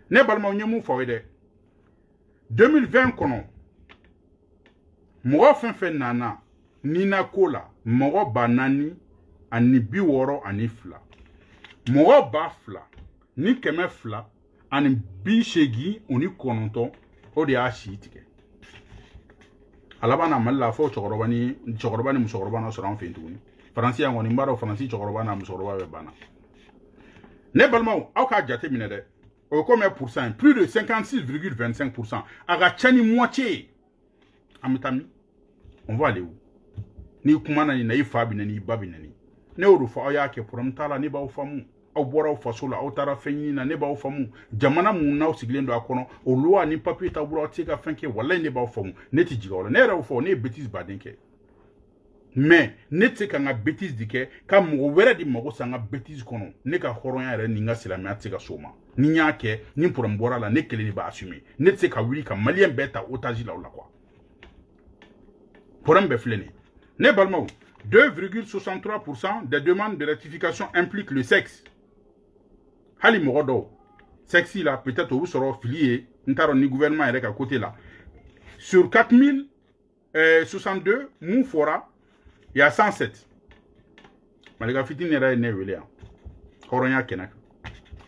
ne balma nyemu fawi 2020 kono mo fen nana Nina kola, moro banani, ani biworo ani fla. Moro ba fla, ni keme fla, ani bishegi uni kononto, odi ashitike. Alaba na malla fo chokorobani musokorobana soran fintuni. Fransi yango ni mbaro fransi chokorobana musokoroba bana. Ne balmao, au ka jate minede. Au combien pourcent? Plus de 56,25%. Aga chani moitié. Amitami, on va aller où? Ni kumana ni naifa bi ni babi ni ne oru fa aya ke puram tala ni ba ufamu au bora ufasola au tara fenyi na ne ba ufamu jamana mu na usiglendo akono oluwa ni papier tabura tika fenke wallahi ne ba ufamu ne ti jiga wala ne ra ufo ne bêtise badenke mais ne te ka nga bêtise dike ka mu wera di mago sanga bêtise kono ne ka horonya re ni nga silama tika soma ni nyake ni puram bora la ne kele ni ba assumer ne te ka wili ka malien beta otaji la ola kwa puram be fleni. Ne balmao, 2,63% des demandes de rectification impliquent le sexe. Hali morodo, sexy là, peut-être où sera filié, n'taro ni gouvernement est à côté là. Sur 4062, Moufora, il y a 107. Malgré fitin era ne wele. Horonya kenak.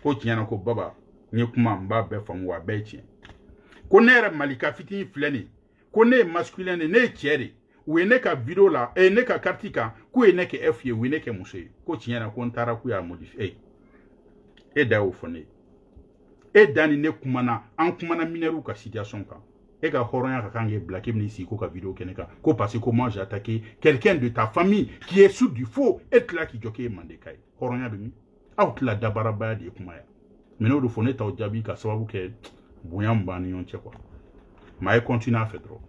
Ko tiana ko baba, ni kuma mba be famwa be ti. Ko nere malika fitin fleni. Ko ne masculin ne tiere. Ou ne ka video la e ne ka kartika ku ne ke fye ou ne ke mushe ko tinyana ko ntara ku ya modify e da o fone e dani ne kumana an kumana mineru ka situation ka et ka horonya ka kange blaquer ici ko ka vidéo keneka ko parce que moi j'ai attaqué quelqu'un de ta famille qui est sous du faux et là qui joke mandekai horonya bimi out la dabaraba de kuma ya meno do fone taw jabi ka sababu ke buyam bani yon quoi mais continue à faire trop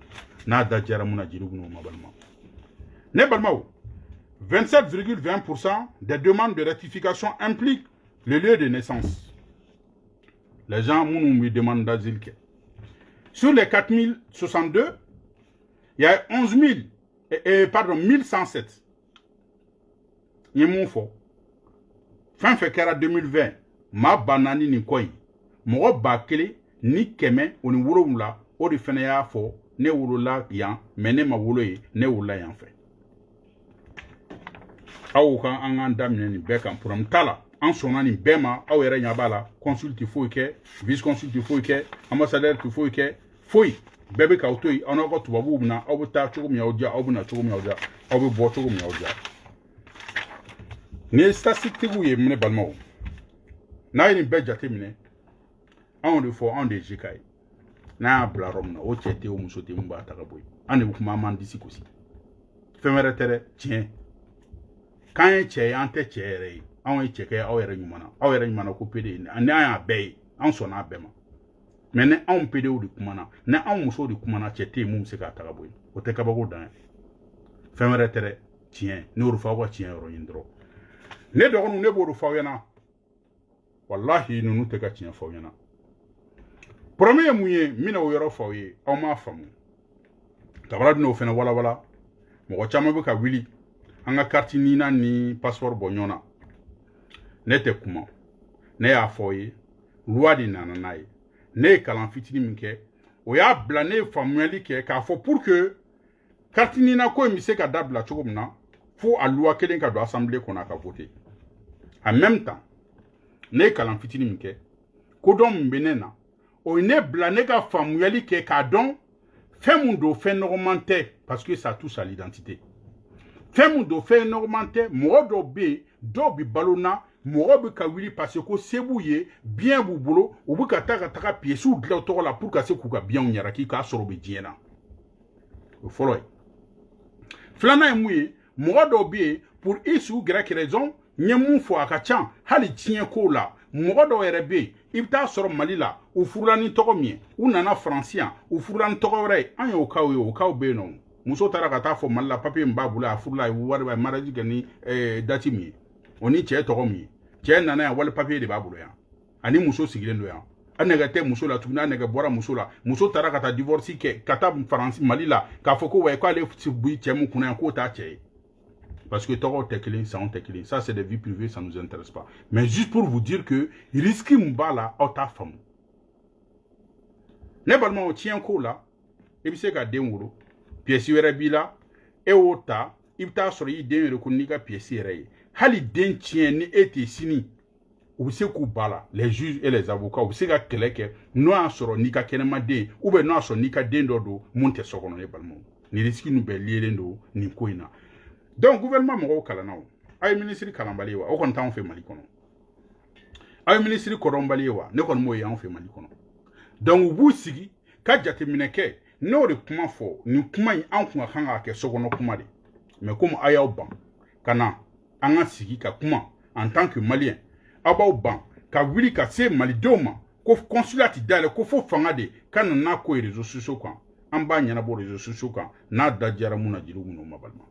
na da jara muna jirugu no mabalma ne balmaw 27,20% des demandes de rectification impliquent le lieu de naissance. Les gens me demandent d'asile. Sur les 4062, il y a 1107. Il y a mon fort. Fin février 2020, ma banani ni koi. Mo bakele ni keme ou ni wuro la o di fene ya fo ne wuro la yan mene ma wuro yi ne wuro la yan fe. Aw kan an an damine ni be kan puram tala en sonna ni bema aw yere nya bala consulte faut que vice consulte faut que ambassadeur faut que foi bebe ka otoyi ono ko tubabu na aw ta chugo mi awja aw na chugo mi awja aw be bo chugo mi awja ne statistique gu ye mne balmo na ni be jate mine on de fo on de jikai na bla rom na o chete o musote mba ta ka boy ane bu kuma man disi kosi femere tere tien kan che ante chere awon cheke awere nyumana ko pede ane aya be an so na bema mene an pede o di kumana na an muso di kumana chete mum se ka ta ka boy o te ka bago dan femere tere tien no rufa wa tien ro indro ne do ne bo rufa yana wallahi nunu te ka tien fa yana premier mouye mina o yoro fa ye o ma famu tabara no fena wala wala mo chama be ka wili anga carte nina ni passeport bonyona nete kuma ne ya foye loi di nananaye ne kalan fitini minke o ya blane famueli ke ka fo pour que carte nina ko mi se ka dabla chogomna fo a loi kelen ka do assemblée qu'on a ka voter en même temps ne kalan fitini minke ko don benena o ne blane ka famueli ke ka don fait mon do fait normalement parce que ça touche à l'identité. Fait mon do fait normalement mo do be do bi balona mo be ka wili parce que sebouye bien boubolo ou bu ka taka pièce ou de l'auto la pour ka se kuka bien nyara ki ka soro be diena. O follow. Flana mouye mo do be pour isu grec raison nyemu fo akachan hali tien ko la mo do erebe ibta soro malila ou furani togomie ou nana francien ou furani togore an yo kaw be non muso tara kata fo malla papier mbabula furla wari ba maraji gani dati mi oni che togomi che nana ya wal papier de babulo ya ani muso sigilendo ya anega te muso la tuna nega bora muso tara kata divorce ke kata france malila ka foko wa ko ale fubu che mu kuna ko ta che parce que toro teklin ça c'est des vies privées, ça nous intéresse pas, mais juste pour vous dire que risque mbala au ta femme ne balma o tien ko la e bi se ka den wuro pièce wera bila e wota ibta soro yi den ko ni ka pièce yere hali den tien ni ete sini ou se ku bala les juges et les avocats ou se ka keleke no asoro ni ka kenema den ou be no asoro ni ka den dodo monte sokono ne balma ni risque nu be lielendo ni koina. Donc gouvernement mo kala naw ay ministre kalambali wa o kon tan fe mali kono ay ministre korombali wa ne kon mo yan fe mali kono donc bu sigi ka jate mineke no de kuma fo ni kuma an kuma hanga ke sogono kuma de mais comme ayaw ban kana anga sigi ka kuma en tant que malien abaw ban ka wili ka se mali doma ko consulat dale ko fo fanga de kana na ko réseaux sociaux kan an ba nyana bo réseaux sociaux kan na dajara muna jiru no mabalma.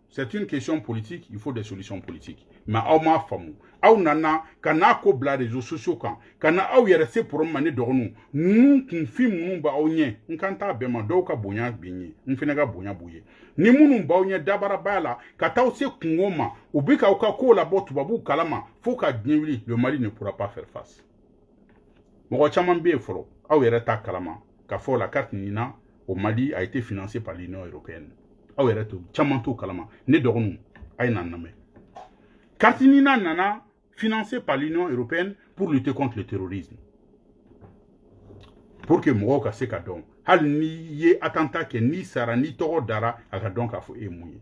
C'est une question politique, il faut des solutions politiques. Mais auma famu, au nana, kana ko bla réseaux sociaux kan, kana au yere se pour mané dornu, nous kun film nous ba onye, nkanta bema doka bonya binyi, nfinega bonya boye. Ni munu ba onye dabara bala, kata o se kungoma, ubika oka ko la botu babu kalama, faut ka dniwili, le Mali ne pourra pas faire face. Moko chaman be folo, au yere ta kalama, ka fo la carte nina au Mali a été financée par l'Union européenne. Awereto chamanto kalama ne doronu ay naname Kartinina nana financé par l'Union européenne pour lutter contre le terrorisme pour que Moroka se kadon hal ni ye attentat ke ni sara ni toro dara aka donc afo emouye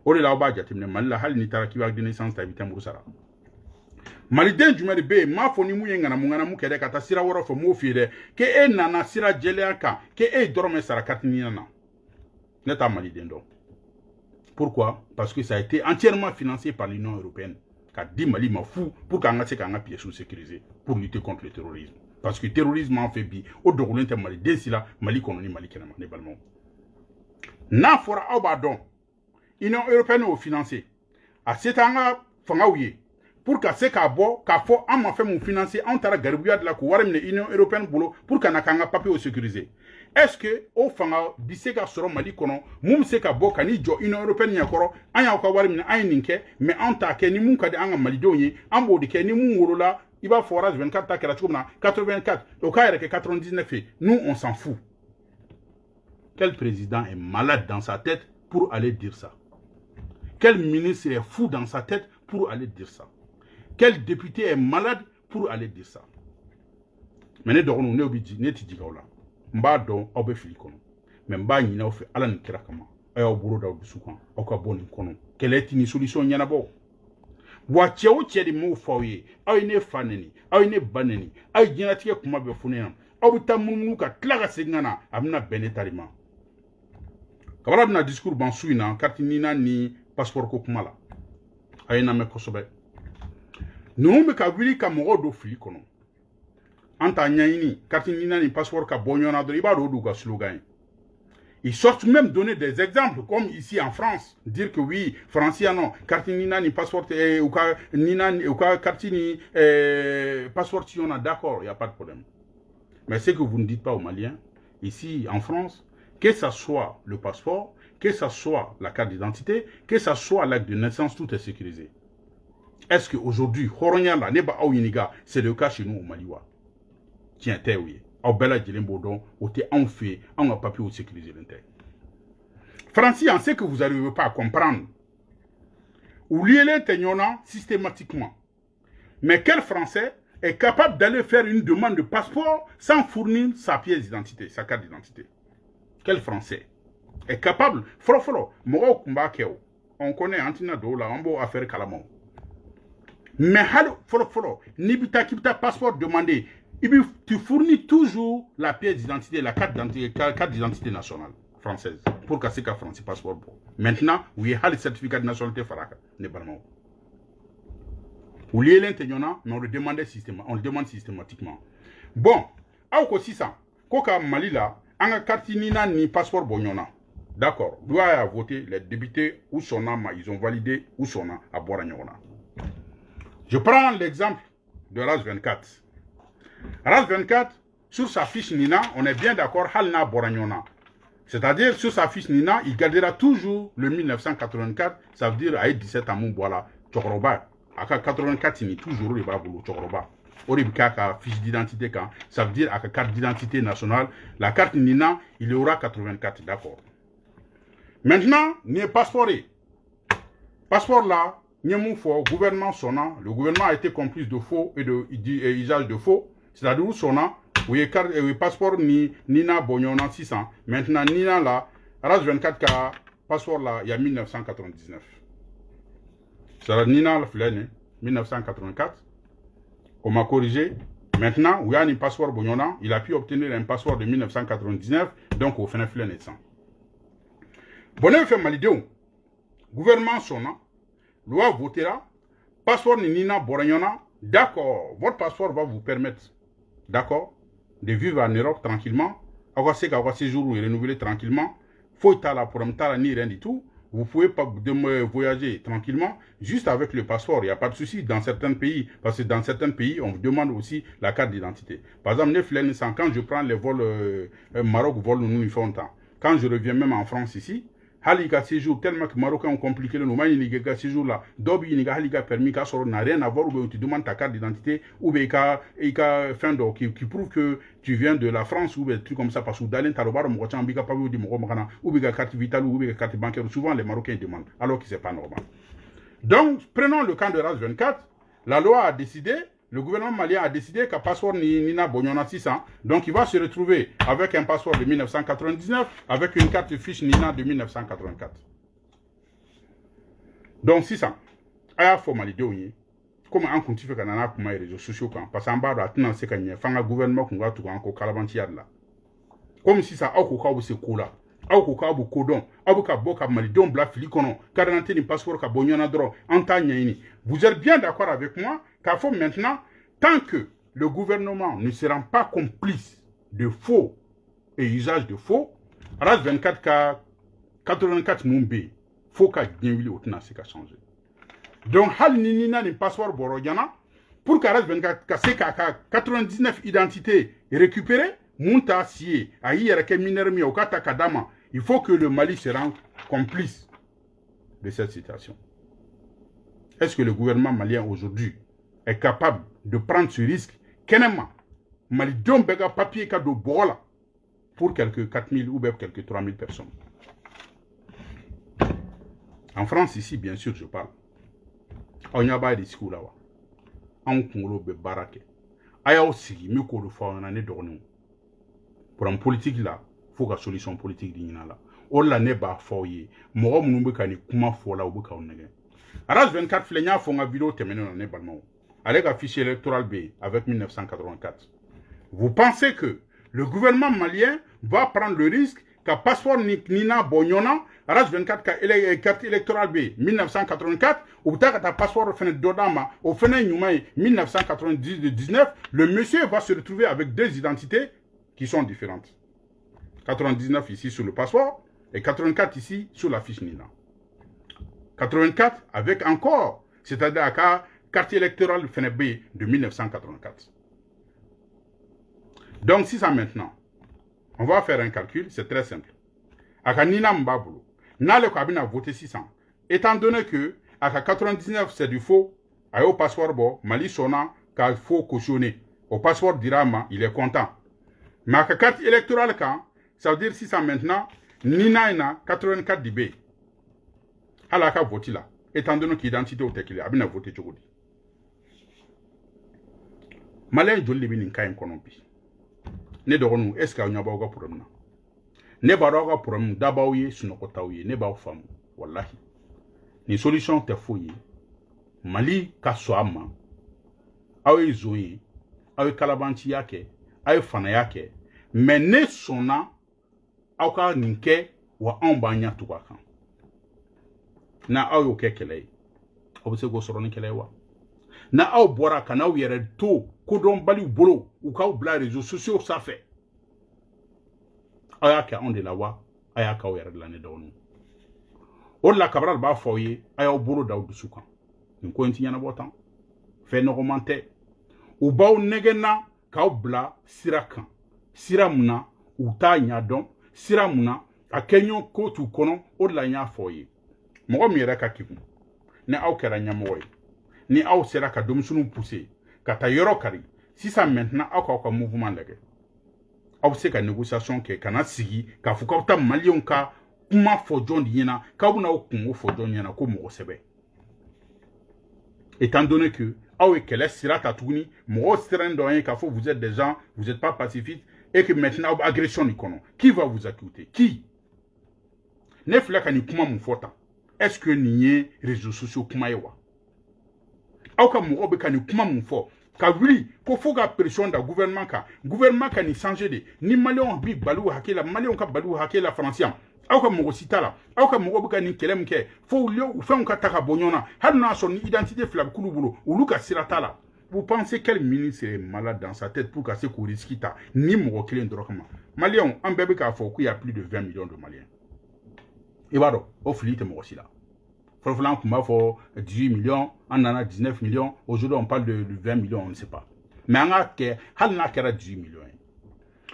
ore la oba jatimne malla hal ni taraki wa de naissance ta bitam rusara maliden jumɛn be m'a fɔ ni mun ye ŋanamu ŋanamu kɛ dɛ ka taa sira wɛrɛ fɛ m'o f'i ye dɛ ke e nana sira jɛlenya kan ke e dɔrɔmɛ sara carte ɲina na ne t'a maliden dɔn. Pourquoi? Parce que ça a été entièrement financé par l'Union européenne. Qu'a dit Mali m'a fou pour qu'on ait un pièce sécurisé pour lutter contre le terrorisme. Parce que le terrorisme en fait bi au dogoulin te Mali dès là Mali qu'on Mali kenama ne balmon. Na fora obadon. L'Union européenne au financé. A cet anga fangaouye pour qu'à ce qu'a bo qu'a fo en m'a fait mon financer en tara garbuya de la couarem l'Union européenne boulot pour qu'on a papier au sécurisé. Est-ce que au fanga biseka soro Mali kono mum se ka boka ni jo Union européenne yakoro anya ka wari min ay ninke mais anta ke ni mun ka de anga Mali donyi ambo de ke ni mun worola iba forage 24 ta kera chukuna 84 au cas que 99 nous on s'en fout. Quel président est malade dans sa tête pour aller dire ça? Quel ministre est fou dans sa tête pour aller dire ça? Quel député est malade pour aller dire ça? Mais ne dorons ne obiji ne tidigaola. Mba don obe fili kono mais mba nyina ofe ala ni kira kama ayo buro da dusukan o ka boni kono keleti ni solution nyana bo wa chewo chedi mo fawye ay ne faneni ay ne baneni ay jinati kuma be funena obuta munmu ka tlaga singana amna benetarima kabala na discours ban suina kartinina ni passeport ko kumala ay na me kosobe no me ka wili ka mo do fili kono anta nyaini kartinina ni passeport ka bonyona do iba do ka slogan. Ils sortent même donner des exemples comme ici en France dire que oui français non kartinina ni passeport ou ka nina ou ka kartini passeport si on a d'accord, il y a pas de problème. Mais ce que vous ne dites pas aux Maliens ici en France, que ça soit le passeport, que ça soit la carte d'identité, que ça soit l'acte de naissance, tout est sécurisé. Est-ce qu'aujourd'hui, c'est le cas chez nous au Maliwa? Tiens, t'es oui. Au Bella Djelembodon, où t'es en fait, on a papier au sécuriser l'intérêt. Francis, on sait que vous n'arrivez pas à comprendre. Ou liez systématiquement. Mais quel Français est capable d'aller faire une demande de passeport sans fournir sa pièce d'identité, sa carte d'identité? Quel Français est capable? On connaît Antina Dola, on va faire Kalamo. Mais Nibita Kipta passeport demandé. Tu fournis toujours la pièce d'identité, la carte d'identité nationale française pour casser qu'un français passeport. Maintenant, oui, il y a le certificat de nationalité faraka, ne pas non. Ou lié l'intérieur, mais on le demande systématiquement. Bon, à aussi ça, Koka Malila, en carte ni passeport bonyona. D'accord, doit voter les députés ou son nom, ils ont validé ou son nom à Boragnola. Je prends l'exemple de RAS 24. RAS 24, sur sa fiche Nina, on est bien d'accord, Halna Boragnola. C'est-à-dire, sur sa fiche Nina, il gardera toujours le 1984, ça veut dire à 17 ans, voilà, Tchokroba. À 84, il est toujours le Babou, Tchokroba. Oribika, fiche d'identité, ça veut dire à carte d'identité nationale, la carte Nina, il y aura 84, d'accord. Maintenant, il y a passeport. Passeport là, il y a mon faux, gouvernement sonna, le gouvernement a été complice de faux et de usage de faux, c'est-à-dire où sonna, où il y a passeport Nina Bonyona 600. Maintenant, Nina là, RAS 24K, passeport là, il y a 1999. C'est-à-dire Nina, la 1984. On m'a corrigé. Maintenant, où il y a un passeport Bonyona, il a pu obtenir un passeport de 1999, donc au fin de naissant. Bonne fait malidéo. Gouvernement sonna, loi votera, passeport Nina Boragnola, d'accord, votre passeport va vous permettre, d'accord, de vivre en Europe tranquillement, avoir séjour et renouveler tranquillement, faut être là pour ni rien du tout, vous pouvez pas voyager tranquillement, juste avec le passeport, il n'y a pas de souci dans certains pays, parce que dans certains pays, on vous demande aussi la carte d'identité. Par exemple, quand je prends les vols Maroc, vol nous il faut longtemps. Quand je reviens même en France ici, Halika séjour tellement que Marocains ont compliqué le nom, il y a séjour là, Dobi il y a permis qu'à sortir n'a rien à voir ou tu demandes ta carte d'identité ou bien il y a fin d'or qui prouve que tu viens de la France ou des trucs comme ça parce que dans l'intérieur mon retiens biga pas ou bien carte vitale ou bien carte bancaire souvent les Marocains demandent alors que c'est pas normal. Donc prenons le cas de RAS 24, la loi a décidé. Le gouvernement malien a décidé qu'un passeport Nina Bonyona 600, donc il va se retrouver avec un passeport de 1999, avec une carte fiche Nina de 1984. Donc 600. Aya formalité, comme an kun ti fe kana na kuma réseaux sociaux kan parce que an ba do atuna se kan ye fanga gouvernement kun ga tu kan ko kalabanti yalla comme si ça aw ko ka bu se ko la aw ko ka bu ko don aw bu ka bo ka mali don bla fili kono carte d'identité ni passeport ka bo nyona dro en ta nyini vous êtes bien d'accord avec moi qu'à faut maintenant tant que le gouvernement ne se rend pas complice de faux et usage de faux RAS 24 ka 84 mumbe faut ka gyenwili otuna se ka changer donc hal ni na ni passeport boro jana pour que RAS 24 ka se ka 99 identités récupérées munta sié ayi yere ke minermi o kata kadama il faut que le Mali se rende complice de cette situation. Est-ce que le gouvernement malien aujourd'hui est capable de prendre ce risque? Kenema, Mali don bega papier kado bola pour quelques 4000 ou bien quelques 3000 personnes. En France ici, bien sûr, je parle. On y a pas de discours là-bas. On Congolo be barake. Aya aussi, mi ko do fa on ane dornu. Pour un politique là, faut que solution politique d'ina là. On la ne ba foye. Mo mu be kani kuma fo la obuka onege. RAS 24 flenya fo nga vidéo temene na ne balmo. Avec un fichier électoral B avec 1984. Vous pensez que le gouvernement malien va prendre le risque qu'un passeport Nina Bonyona, RAS 24 carte électorale B 1984, ou peut-être un passeport Dodama, au Fene 1999, le monsieur va se retrouver avec deux identités qui sont différentes. 99 ici sur le passeport et 84 ici sur la fiche Nina. 84 avec encore, c'est-à-dire à carte électorale FNB de 1984. Donc, si ça maintenant, on va faire un calcul, c'est très simple. À Nina Mbabolo, n'a le cabinet voté 600. Étant donné que à 99 c'est du faux, à au passeport bon, Mali Sona, qu'il faut cautionner. Au passeport d'Irama, il est content. Mais à carte électorale, quand, ça veut dire 600 maintenant, Nina ina 84 DB. À la carte voté là, étant donné qu'identité au tekile, a bien voté Tchogodi. Malais joli bi nin kayen kono bi ne dogonu est ce que nya bawo problème na ne baroga problème dabaw ye sunoko tawye ne bawo fam wallahi ni solution te foye Mali ka soama awe zoyi awe kalabanti yake awe fana yake mais ne sona awka ninke wa ambanya tukaka na awe okekele obse go soro ni kele wa na aw bora kana aw yere to kodon bali bolo ou ka bla réseaux sociaux ça fait aya ka on de la wa aya ka yere de la ne dawnu o la cabral ba foye aya bolo daw du sukan ni ko nti yana botan fe no commenter ou baw negena ka bla sirakan siramuna ou ta nya don siramuna akenyo ko tu kono o la nya foye mo mi yere ka kiku ne aw kera nya moy ni aw sera ka domsunu pousser ka ta yoro kari si ça maintenant aw mouvement lege aw se ka négociation ke kana sigi ka fuka ta malion ka kuma fojon dina ka buna o kungo fojon yana ko mo sebe étant donné que aw e kele sira ta tuguni mo seren do ka fo vous êtes des gens vous êtes pas pacifistes et que maintenant agression ni kono qui va vous accuser qui ne flaka ni kuma mu fota est-ce que ni réseaux sociaux kuma yewa aucun mot ni kuma mon fort ka oui ko foga pression da gouvernement ka ni changer de ni malion bi balu hakela malion ka balu hakela français aucun mot citala aucun mot be ni kelem ke fo lio ou fait ka taka bonyona har na son identité flab kulubulo ou luka siratala. Vous pensez quel ministre est malade dans sa tête pour casser ko riskita ni mo kelen drokama malion en bébé ka fo ku y a plus de 20 millions de maliens et voilà au flite mo aussi là. Franchement, comment faut 18 millions, on en a 19 millions. Aujourd'hui, on parle de 20 millions, on ne sait pas. Mais on a 18 millions.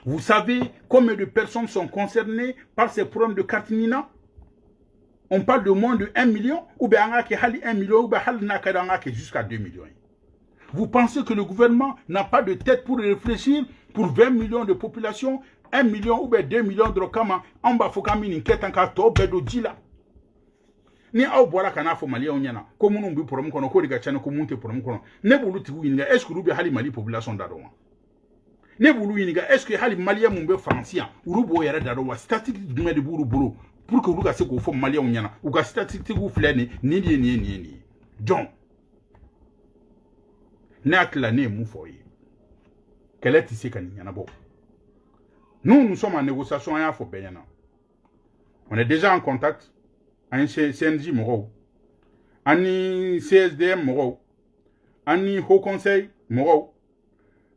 Vous savez combien de personnes sont concernées par ces problèmes de carte Nina? On parle de moins de 1 million, ou bien on a 1 million, ou bien on a jusqu'à 2 millions. Vous pensez que le gouvernement n'a pas de tête pour réfléchir pour 20 millions de population, 1 million ou bien 2 millions de Rokama, en bas, il faut qu'on ait une quête en carton, bedo djila. Ni aw bola kana fo mali onyana ko munu bi problem kono ko diga chana ko munte problem kono ne bulu ti winga est ce que rubi hali mali population da do ne bulu winga est ce que hali mali mun be français urubo yara da do wa statistique du de buru buru pour que ruga se ko fo mali onyana u ga statistique gu flene ni donc N'est l'année mou foyer. Quelle est ici qu'il y en a beau? Nous sommes en négociation à Yafo Beyana. On est déjà en contact avec CNJ Moro, avec CSDM Moro, avec Haut Conseil Moro.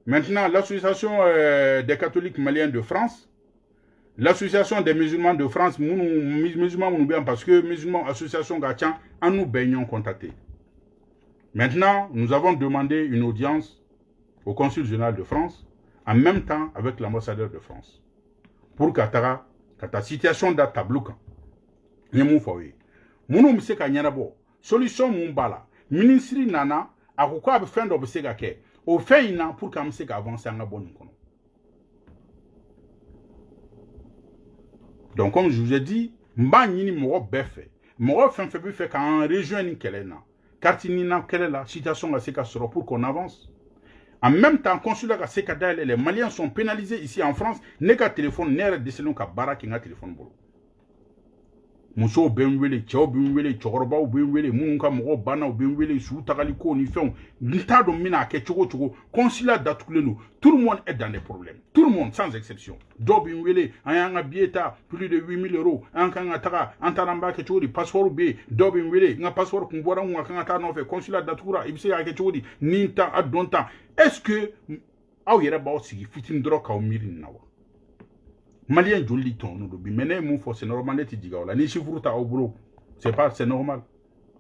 Maintenant, l'association des catholiques maliens de France, l'association des musulmans de France, musulmans nous bien parce que musulmans, association Gatchan, en nous baignons contactés. Maintenant, nous avons demandé une audience au consul général de France, en même temps avec l'ambassadeur de France, pour que ta situation date tablouka. Nous faisons. Nous ne savons pas solution mumbala. Ministre nana, à quoi a fait d'obségaké, au fait pour qu'on puisse avancer en bonne. Donc, comme je vous ai dit, m'bani moro befe, moro fait qu'en région ni kelena, kartinina kelela, situation à seka sera pour qu'on avance. En même temps, consulat à seka les Maliens sont pénalisés ici en France, n'est qu'à téléphone, n'est qu'à décider qu'à barak n'a téléphone bolo. Muso benwele, chao benwele, choroba benwele, munka moro bana benwele, sou tagaliko ni fait, n'ta domina ke chogo, consulat d'atoulenu, tout le monde est dans des problèmes. Tout le monde, sans exception. Do benwele, ayanga bieta, plus de 8 000 euros, ankanga taga, antaramba ke chogo, passeport B, do benwele, nga passeport kumbora, nga kanga no fait, consulat d'atoura, ibse ya ke chogo, ninta adonta. Est-ce que, aw yere ba aussi, fitin droka au mirin nawa? Malien joli ton nous bi mené mon c'est normal ti diga wala ni chiffre ta au boulot c'est normal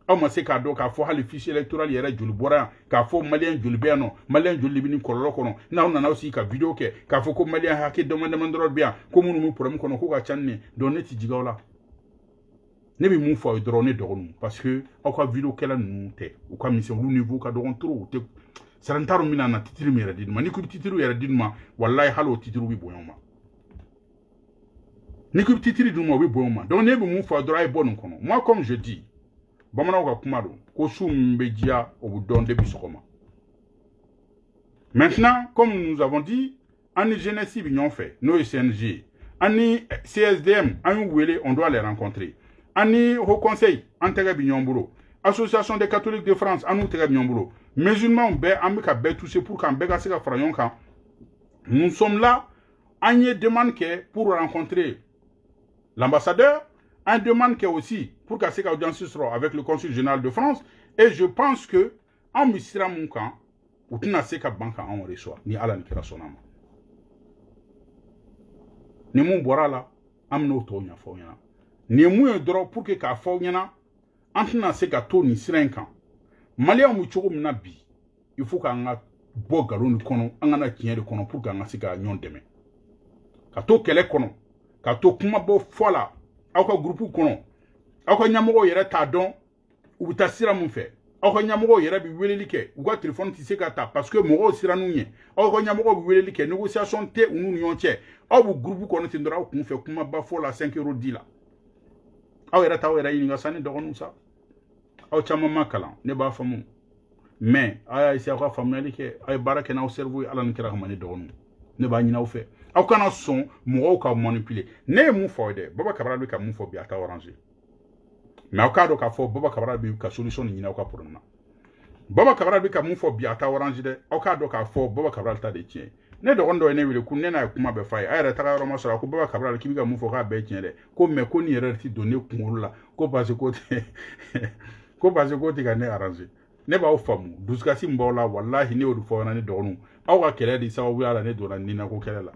aw ma se ka do ka fo hali fichier électoral yere joli bora ka fo malien joli beno malien joli bi ni kololo kono na aussi ka vidéo ke ka fo ko malien ha ke demande mandro bien ko mun mu problème kono ko ka channe do ne ti diga wala ne bi mon fo drone do nous parce que aw ka vidéo kala nous te ou ka mission lu niveau ka do on trop te sarantaro mina na titiri mi radin ma ni ko titiru yere din ma wallahi halo titiru bi boyoma N'écoute titri du mot bon donc ne mon faudra est bon kono moi comme je dis bamana ko kumado ko sumbedia au boudon de bisokoma maintenant comme nous avons dit en Genesis bignon fait nos SNG en CSDM en wele on doit les rencontrer en Haut Conseil en terre bignon boulot association des catholiques de France en terre bignon boulot musulmans be amika be tout c'est pour quand bega se ka frayon kan nous sommes là en demande que pour rencontrer l'ambassadeur, en demande aussi pour casser l'audience avec le consul général de France. Et je pense que, en misira mon camp, ou tu n'as pas banque en reçoit, ni Alan Kirasonama. Ni mon boira amno tonya foyana. Ni mon droit pour que ka foyana, en tu n'as pas ni sirenkan. Malia muchoko mnabi, il faut qu'on a beau galon kono, on a tient de kono pour qu'on a sika nyon deme. Kato kele kono. Kato kuma bo fola aka groupe kono aka nyamogo yere ta don ou ta sira mun fe aka nyamogo yere bi weleli ke ou téléphone ti sekata parce que mogo sira nunye aka nyamogo bi weleli ke négociation te unu nyonche awu groupe kono ti ndra kun fe kuma ba fola 5 euros dila aw yere ta yere yinga sani dogonu sa aw chama makala ne ba famu mais ay isi aka famali ke ay baraka na cerveau ala nkira kamani dogonu ne ba nyina fe aw kana son mo ka manipuler ne mu fo de baba kabral ka mu fo bi ata orange mais aw ka do ka fo baba kabral bi ka solution ni na ka problème baba kabral bi ka mu fo bi ata orange de aw ka do ka fo baba kabral ta de tien ne do ondo ne wile ku ne na kuma be fay ay reta ka ro ma so ko baba kabral ki bi ka mu fo ka be tien de ko me ko ni erreur ti donner kun la ko parce ko ti ka ne arranger ne ba o famu duskasi mbola wallahi ne o du fo na ne do nu aw ka kele di sawo ala ne do na ni na ko kele la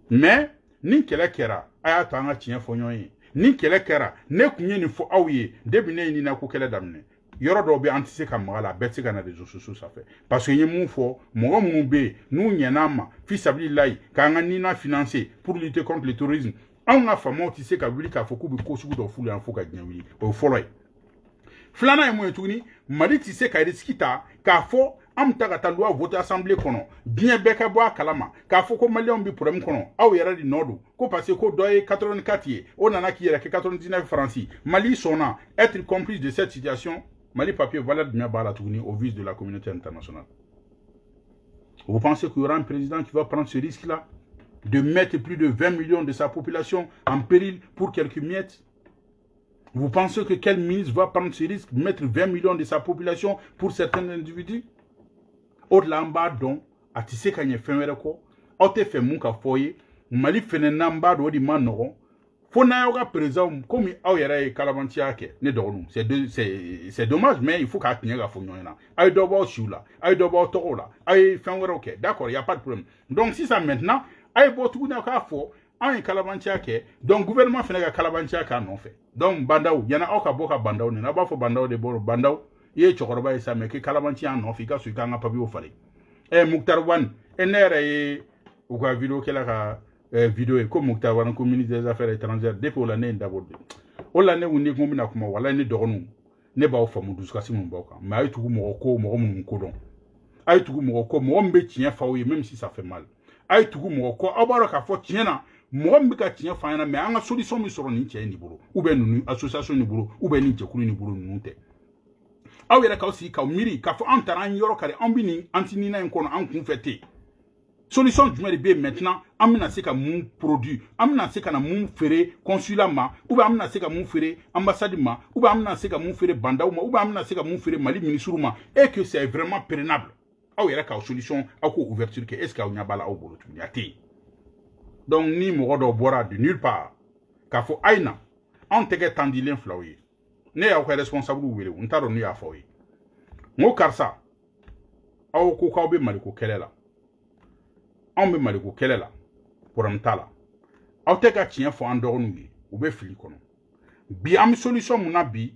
mais ni kele kera aya to anga chien fonyo yi ni kele kera ne kunye ni fo awye debi ne ni na ko kele damne yoro do be antise ka mala beti kana réseaux sociaux ça fait parce que yemu fo mo mu be nu nyenama fi sabilillahi ka nga ni na financer pour lutter contre le terrorisme on a famo tise ka wuli ka foku bi ko sugu do fulu an foka gnawi o follow flana e mo etuni mari tise ka riskita ka fo am taga ta loi voter assemblée kono bien beka bo kalama ka fo ko malion bi problème kono aw yara di nodu ko parce ko doye 84 on en a qui yara 99 francs Mali sona être complice de cette situation Mali papier valable bien bala tourner au vice de la communauté internationale. Vous pensez qu'il y aura un président qui va prendre ce risque là de mettre plus de 20 millions de sa population en péril pour quelques miettes? Vous pensez que quel ministre va prendre ce risque de mettre 20 millions de sa population pour certains individus? o de la an b'a dɔn a tɛ se ka ɲɛ fɛn wɛrɛ kɔ aw tɛ fɛ mun ka fɔ ye Mali fɛnɛ n'an b'a dɔn o de ma nɔgɔn fo n'a y'aw ka président comme aw yɛrɛ ye kalabanciya kɛ ne dɔgɔninw c'est dommage mais il faut k'a tiɲɛ ka fɔ ɲɔgɔn ɲɛna a ye dɔ b'aw siw la a ye dɔ b'aw tɔgɔw la a ye fɛn wɛrɛw kɛ d'accord y a pas de problème donc sisan maintenant a ye bɔ tuguni k'a fɔ anw ye kalabanciya kɛ donc gouvernement fɛnɛ ka kalabanciya k'a nɔfɛ donc bandaw yana aw ka bɔ ka bandaw nin a b'a fɔ bandaw de bɔrɔ bandaw i ye cɛkɔrɔba ye sa mais k'i kalabanciya nɔfɛ i ka so i k'an ka papiyew falen Mouktar Wane ne yɛrɛ ye u ka vidéo kɛla ka vidéo ye ko Mouktar Wane ko ministre des affaires étrangères depuis o la ne ye n dabɔ de o la ne ko ni ko n bɛna kuma walayi ne dɔgɔninw ne b'aw faamu dusukasi min b'aw kan mais a ye tugu mɔgɔ ko mɔgɔ minnu ko dɔn a ye tugu mɔgɔ ko mɔgɔ min bɛ tiɲɛ f'aw ye même si ça fait mal a ye tugu mɔgɔ ko aw b'a dɔn k'a fɔ tiɲɛ na mɔgɔ min bɛ ka tiɲɛ f'an ɲɛna mais an ka solution min sɔrɔ nin cɛ in de bolo ou bien ninnu association nin bolo ou bien nin jɛkulu nin bolo ninnu tɛ aw yɛrɛ k'aw sigi k'aw miiri k'a fɔ an taara an yɔrɔ kari an bɛ nin antinina in kɔnɔ an kunfɛ ten solution jumɛn de bɛ yen maintenant an bɛna se ka mun produit an bɛna se ka na mun feere consulat ma ou bien an bɛna se ka mun feere ambassade ma ou bien an bɛna se ka mun feere bandaw ma ou bien an bɛna se ka mun feere Mali ministre ma et que c'est vraiment prenable aw yɛrɛ k'aw solution aw k'o ouverture kɛ est ce que aw ɲɛ b'a la aw bolo tuguni a tɛ yen donc ni mɔgɔ dɔ bɔra de nulle part k'a fɔ a ye na anw tɛ kɛ tandilen filaw ye ne y'aw ka responsable wele n t'a dɔn n'u y'a fɔ aw ye n ko karisa aw ko k'aw bɛ Maliko kɛlɛ la anw bɛ Maliko kɛlɛ la problème t'a la aw tɛ ka tiɲɛ fɔ an dɔgɔninw ye u bɛ fili kɔnɔ bi an bɛ solution mun na bi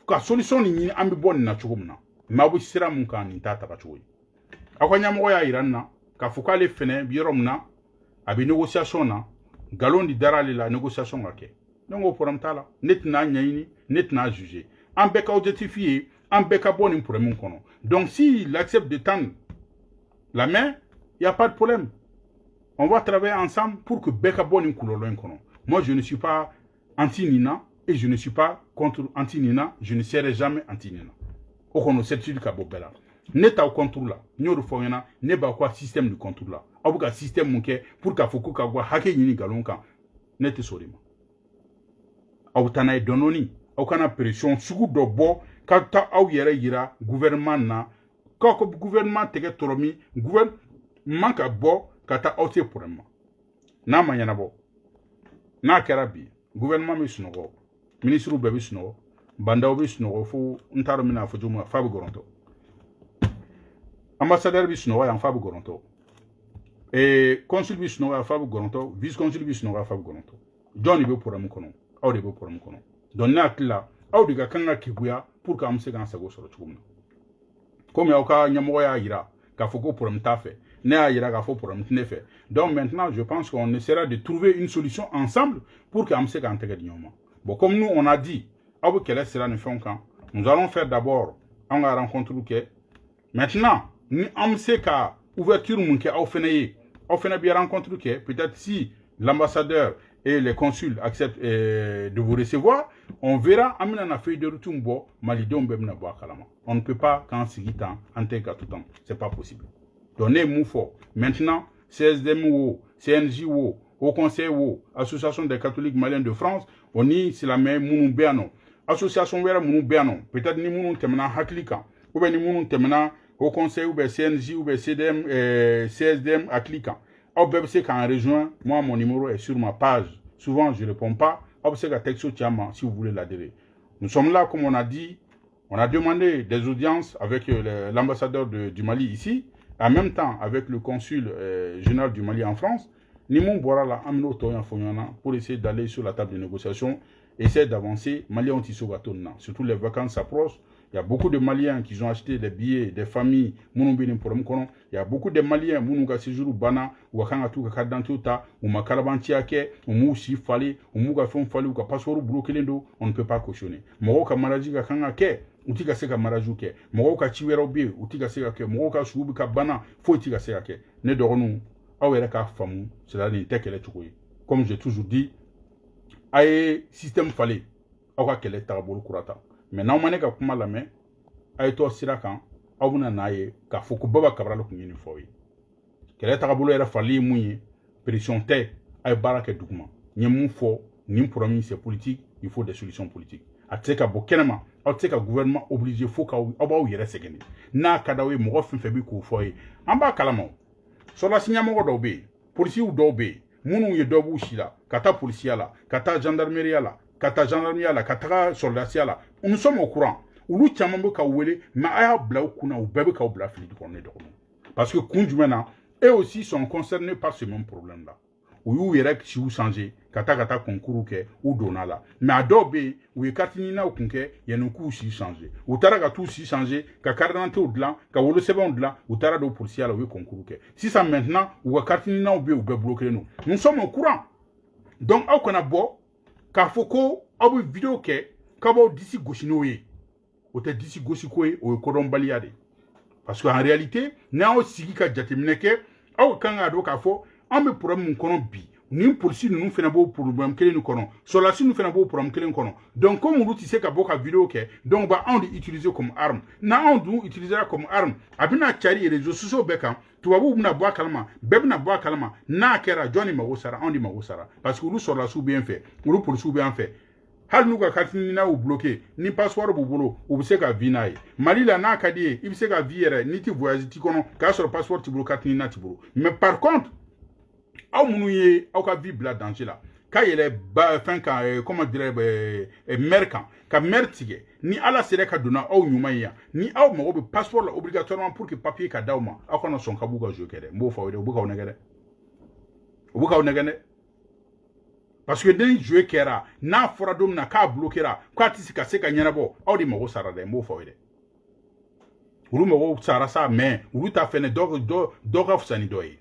ka solution nin ɲini an bɛ bɔ nin na cogo min na mais aw bɛ sira mun kan nin t'a taga cogo ye aw ka ɲɛmɔgɔ y'a yira n na k'a fɔ k'ale fɛnɛ bi yɔrɔ min na a bɛ négociation na nkalon de dara ale la négociation ka kɛ ne ko problème t'a la ne tɛna ɲɛɲini ne tɛna juger an bɛɛ ka objectif ye an bɛɛ ka bɔ nin problème kɔnɔ donc s'il accepte de tendre la main il y a pas de problème on va travailler ensemble pour que bɛɛ ka bɔ nin kɔlɔlɔ in kɔnɔ moi je ne suis pas anti Nina et je ne suis pas contre anti Nina je ne serai jamais anti Nina o kɔnɔ certitude ka bɔ bɛɛ la ne t'aw contre la n y'o de fɔ ɲɛna ne b'a ko système de contre la aw bɛ ka système mun kɛ pour k'a fɔ ko ka bɔ hakɛ ɲini nkalon kan ne tɛ sɔn o de ma aw bɛ taa n'a ye dɔɔnin aw kana pression sugu dɔ bɔ ka taa aw yɛrɛ yira gouvernement na k'aw ko gouvernement tɛgɛ tɔrɔ min gouvernement ka bɔ ka taa aw se problème ma n'a ma ɲɛnabɔ n'a kɛra bi gouvernement bɛ sunɔgɔ ministre bɛɛ bɛ sunɔgɔ bandaw bɛ sunɔgɔ fo n t'a dɔn n bɛna fɔ cogo min na f'a bɛ gɔrɔntɔ ambassadeur bɛ sunɔgɔ yan f'a bɛ gɔrɔntɔ consul bɛ sunɔgɔ yan f'a bɛ gɔrɔntɔ vice consul bɛ sunɔgɔ yan f'a bɛ gɔrɔntɔ jɔn de bɛ problème kɔnɔ aw de bɛ problème kɔnɔ donc ne hakili la aw de ka kan ka keguya pour que an bɛ se k'an sago sɔrɔ cogo min na komi aw ka ɲɛmɔgɔ y'a yira k'a fɔ ko problème t'a fɛ ne y'a yira k'a fɔ problème tɛ ne fɛ donc maintenant je pense qu'on essaiera de trouver une solution ensemble pour que an bɛ se k'an tɛgɛ di ɲɔgɔn ma bon comme nous on a dit aw bɛ kɛlɛ sira ni fɛnw kan nous allons faire d'abord an ka rencontre kɛ maintenant ni an bɛ se ka ouverture mun kɛ aw fɛnɛ ye aw fɛnɛ bɛ rencontre kɛ peut-être si l'ambassadeur et les consuls acceptent de vous recevoir, on verra amina feuille de route bo malidenw bɛɛ bɛna bɔ a kalama. On ne peut pas qu'en sigi tan an tɛ ka tout temps, c'est pas possible. Donc ne mun fɔ maintenant CSDM wo, CNJ wo, Haut Conseil wo, Association des catholiques maliens de France, on ni silamɛ minnu bɛ yan nɔ, association wɛrɛ minnu bɛ yan nɔ, peut-être ni minnu tɛmɛna hakili kan, ou bien ni minnu tɛmɛna Haut Conseil ou bien CNJ ou bien CSDM hakili kan. Aw bɛɛ bɛ se k'an rejoindre, moi mon numéro est sur ma page. Souvent je ne réponds pas. Aw bɛ se ka texto ci an ma si vous voulez l'adhérer. Nous sommes là comme on a dit, on a demandé des audiences avec l'ambassadeur du Mali ici, en même temps avec le consul général du Mali en France. Ni mun bɔra la an bɛna o tɔ ɲɛfɔ ɲɔgɔn na pour essayer d'aller sur la table de négociation, essayer d'avancer. Maliens tɛ se ka to nin na, surtout les vacances s'approchent. Il y a beaucoup de Maliens qui ont acheté des billets, des familles, il y a beaucoup de Maliens qui ont séjour bana, ou kan atu ka d'identité, ou ma kalabantia ke, ou mou si fali, ou mou ka fon fali, ou ka passeport bloqué lendo, on ne peut pas cautionner. Moro ka maraji ka kanga ke, ou tika se ka maraju ke, moro ka chiwero bi, ou tika se ka ke, moro ka shubu ka bana, faut tika se ka ke. Ne doronu, awere ka famu, cela n'est pas qu'elle est choué. Comme j'ai toujours dit, aye système fali, awa kele tarabolu kurata. Mais n'aw ma ne ka kuma lamɛn a ye tɔ sira kan aw bɛna n'a ye k'a fɔ ko Baba Cabral tun ye nin fɔ aw ye kɛlɛ tagabolo yɛrɛ fali ye mun ye pression tɛ a ye baara kɛ duguma n ye mun fɔ nin problème c'est politique il faut des solutions politiques a tɛ se ka bɔ kɛnɛma aw tɛ se ka gouvernement obligé fo k'aw b'aw yɛrɛ sɛgɛn n'a ka d'aw ye mɔgɔ fɛn fɛn bi k'o fɔ ye an b'a kalama sɔrɔdasi ɲɛmɔgɔ dɔw bɛ yen polisiw dɔw bɛ yen minnu ye dɔ b'u si la ka taa polisiya la ka taa gendarmerie la ka taa gendarmerie la ka taga sɔrɔdasiya la nous sommes au courant olu caman bɛ k'aw wele mais a y'a bila u kunna u bɛɛ bɛ k'aw bila fili kɔnɔ ne dɔgɔninw parce que kun jumɛn na eux aussi sont concernés par ce même problème là u y'u yɛrɛ siw changer ka taa concours kɛ u donna la mais a dɔw bɛ yen u ye carte ɲininaw kun kɛ yanni k'u si changer u taara ka t'u si changer ka carte d'identité dilan ka wolosɛbɛnw dilan u taara don polisiya la u ye concours kɛ sisan maintenant u ka carte ɲininaw bɛ yen u bɛɛ bloqué non nous sommes au courant donc aw kana bɔ k'a fɔ ko aw bɛ vidéo kɛ k'a b'aw disi gosi n'o ye o tɛ disi gosi ko ye o ye kodɔnbaliya de parce que en réalité n'aw sigi ka jateminɛ kɛ aw kan k'a dɔn k'a fɔ an bɛ problème min kɔnɔ bi ni polisi ninnu fana b'o problème kelen nin kɔnɔ sɔrɔdasi ninnu fana b'o problème kelen kɔnɔ donc comme olu tɛ se ka bɔ ka vidéo kɛ donc ba anw de utiliser comme arme n'anw dun utilisera comme arme a bɛna cari réseaux sociaux bɛɛ kan tubabuw bɛna bɔ a kalama bɛɛ bɛna bɔ a kalama n'a kɛra jɔn de mago sara anw de mago sara parce que olu sɔrɔdasiw bɛ yan fɛ olu polisiw bɛ yan fɛ hali n'u ka carte ɲininaw bloqué ni passeport b'u bolo u bɛ se ka vie n'a ye mali la n'a ka di ye i bɛ se ka vie yɛrɛ n'i tɛ voyage ti kɔnɔ k'a sɔrɔ passeport t'i bolo carte ɲinina t'i bolo mais par contre aw minnu ye aw ka vie bila danger la k'a yɛlɛ fɛn kan comment dirais maire kan ka maire tigɛ ni ala sera ka donna aw ɲuman ye yan ni aw mago bɛ passeport la obligatoirement pour que papier ka d'aw ma aw kana sɔn ka b'u ka jeu kɛ dɛ n b'o fɔ aw ye dɛ u bɛ k'aw nɛgɛ dɛ u bɛ k'aw nɛgɛ dɛ parce que ni jeu kɛra n'a fɔra don min na k'a bloquera k'a tɛ se ka ɲɛnabɔ aw de mago sara dɛ n b'o fɔ aw ye dɛ olu mago sara sa mais olu ta fɛnɛ dɔ ka fisa ni dɔ ye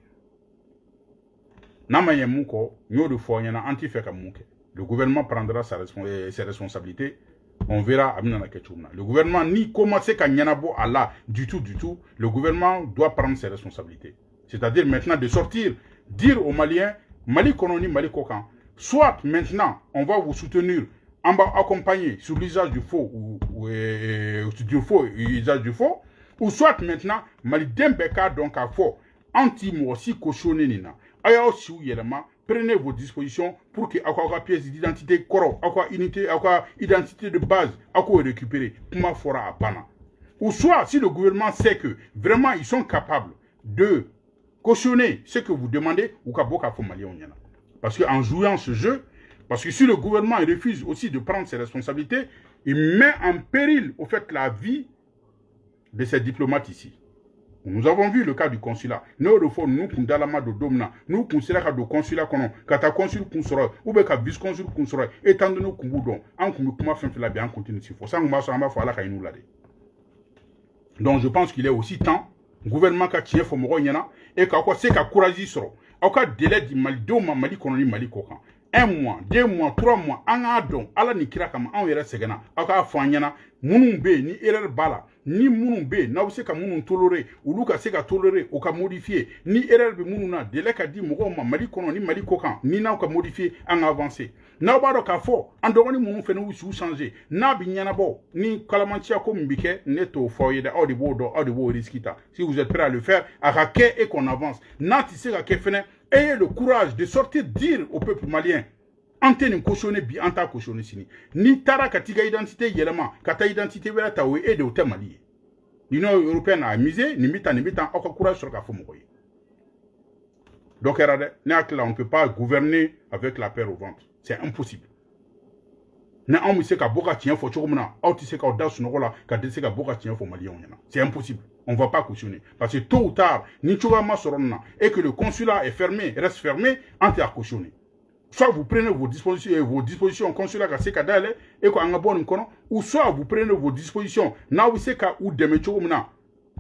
n'a ma ɲɛ mun kɔ n y'o de fɔ ɲɛna an t'i fɛ ka mun kɛ le gouvernement prendra ses responsabilités on verra a bɛna kɛ cogo min na le gouvernement ni ko ma se ka ɲɛnabɔ a la du tout le gouvernement doit prendre ses responsabilités c'est-à-dire maintenant de sortir dire aux Maliens Mali kɔnɔ ni Mali kɔ kan soit maintenant on va vous soutenir on va accompagner sur l'usage du faux ou usage du faux ou soit maintenant maliden bɛɛ k'a dɔn k'a fɔ an ti mɔgɔ si cautionné nin na a y'aw siw yɛlɛma prenez vos dispositions pour que aw ka pièce d'identité kɔrɔ aw ka unité aw ka identité de base aw k'o récupérer kuma fɔra a banna ou soit si le gouvernement sait que vraiment ils sont capables de cautionner ce que vous demandez ou ka bɔ k'a fɔ maliyɛnw ɲɛna parce que en jouant ce jeu parce que si le gouvernement refuse aussi de prendre ses responsabilités il met en péril au fait la vie de ces diplomates ici. Nous avons vu le cas du consulat. Nous refons nous kun dalama do domna, nous kun sera ka do consulat kono, kata consul kun soro, ou be ka vice consul kun soro, étant donné kun budon, an kun kuma fen fela bien continue si fo. Ça ngba so amba fo ala ka inu la de. Donc je pense qu'il est aussi temps gouvernement ka tien fo mo nyana et ka ko se ka courage soro. Au cas délai di Mali do ma Mali kono ni Mali kokan. 1 mois, 2 mois, 3 mois, an a don ala ni kira kama an yɛrɛ sɛgɛnna aw k'a fɔ an ɲɛna minnu bɛ yen ni erreur b'a la ni minnu bɛ yen n'aw bɛ se ka minnu tolérer olu ka se ka tolérer o ka modifier ni erreur bɛ minnu na délai ka di mɔgɔw ma Mali kɔnɔ ni Mali kɔ kan ni n'aw ka modifier an ka avancer n'aw b'a dɔn k'a fɔ an dɔgɔnin minnu fana y'u siw changer n'a bɛ ɲɛnabɔ ni kalamanciya ko min bɛ kɛ ne t'o fɔ aw ye dɛ aw de b'o dɔn aw de b'o risque ta si vous êtes prêts à le faire a ka kɛ et qu'on avance n'a tɛ se ka kɛ fana ayez le courage de sortir dire au peuple malien an tɛ nin cautionné bi an t'a cautionné sini ni taara ka t'i ka identité yɛlɛma ka taa identité wɛrɛ ta o ye e de o tɛ Mali ye l'Union européenne a misé nin bɛ tan aw ka courage sɔrɔ k'a fɔ mɔgɔ ye dɔ kɛra dɛ ne hakili la on ne peut pas gouverner avec la peur au ventre c'est impossible ni anw bɛ se ka bɔ ka tiɲɛ fɔ cogo min na aw tɛ se k'aw da sunɔgɔ la ka se ka bɔ ka tiɲɛ fɔ maliyɛnw ɲɛna c'est impossible on va pas cautionner parce que tôt ou tard ni cogoya ma sɔrɔ nin na et que le consulat est fermé reste fermé an tɛ a cautionner soit vous prenez vos dispositions consulat ka se ka dayɛlɛ et ko an ka bɔ nin kɔnɔ ou soit vous prenez vos dispositions n'aw bɛ se ka u dɛmɛ cogo min na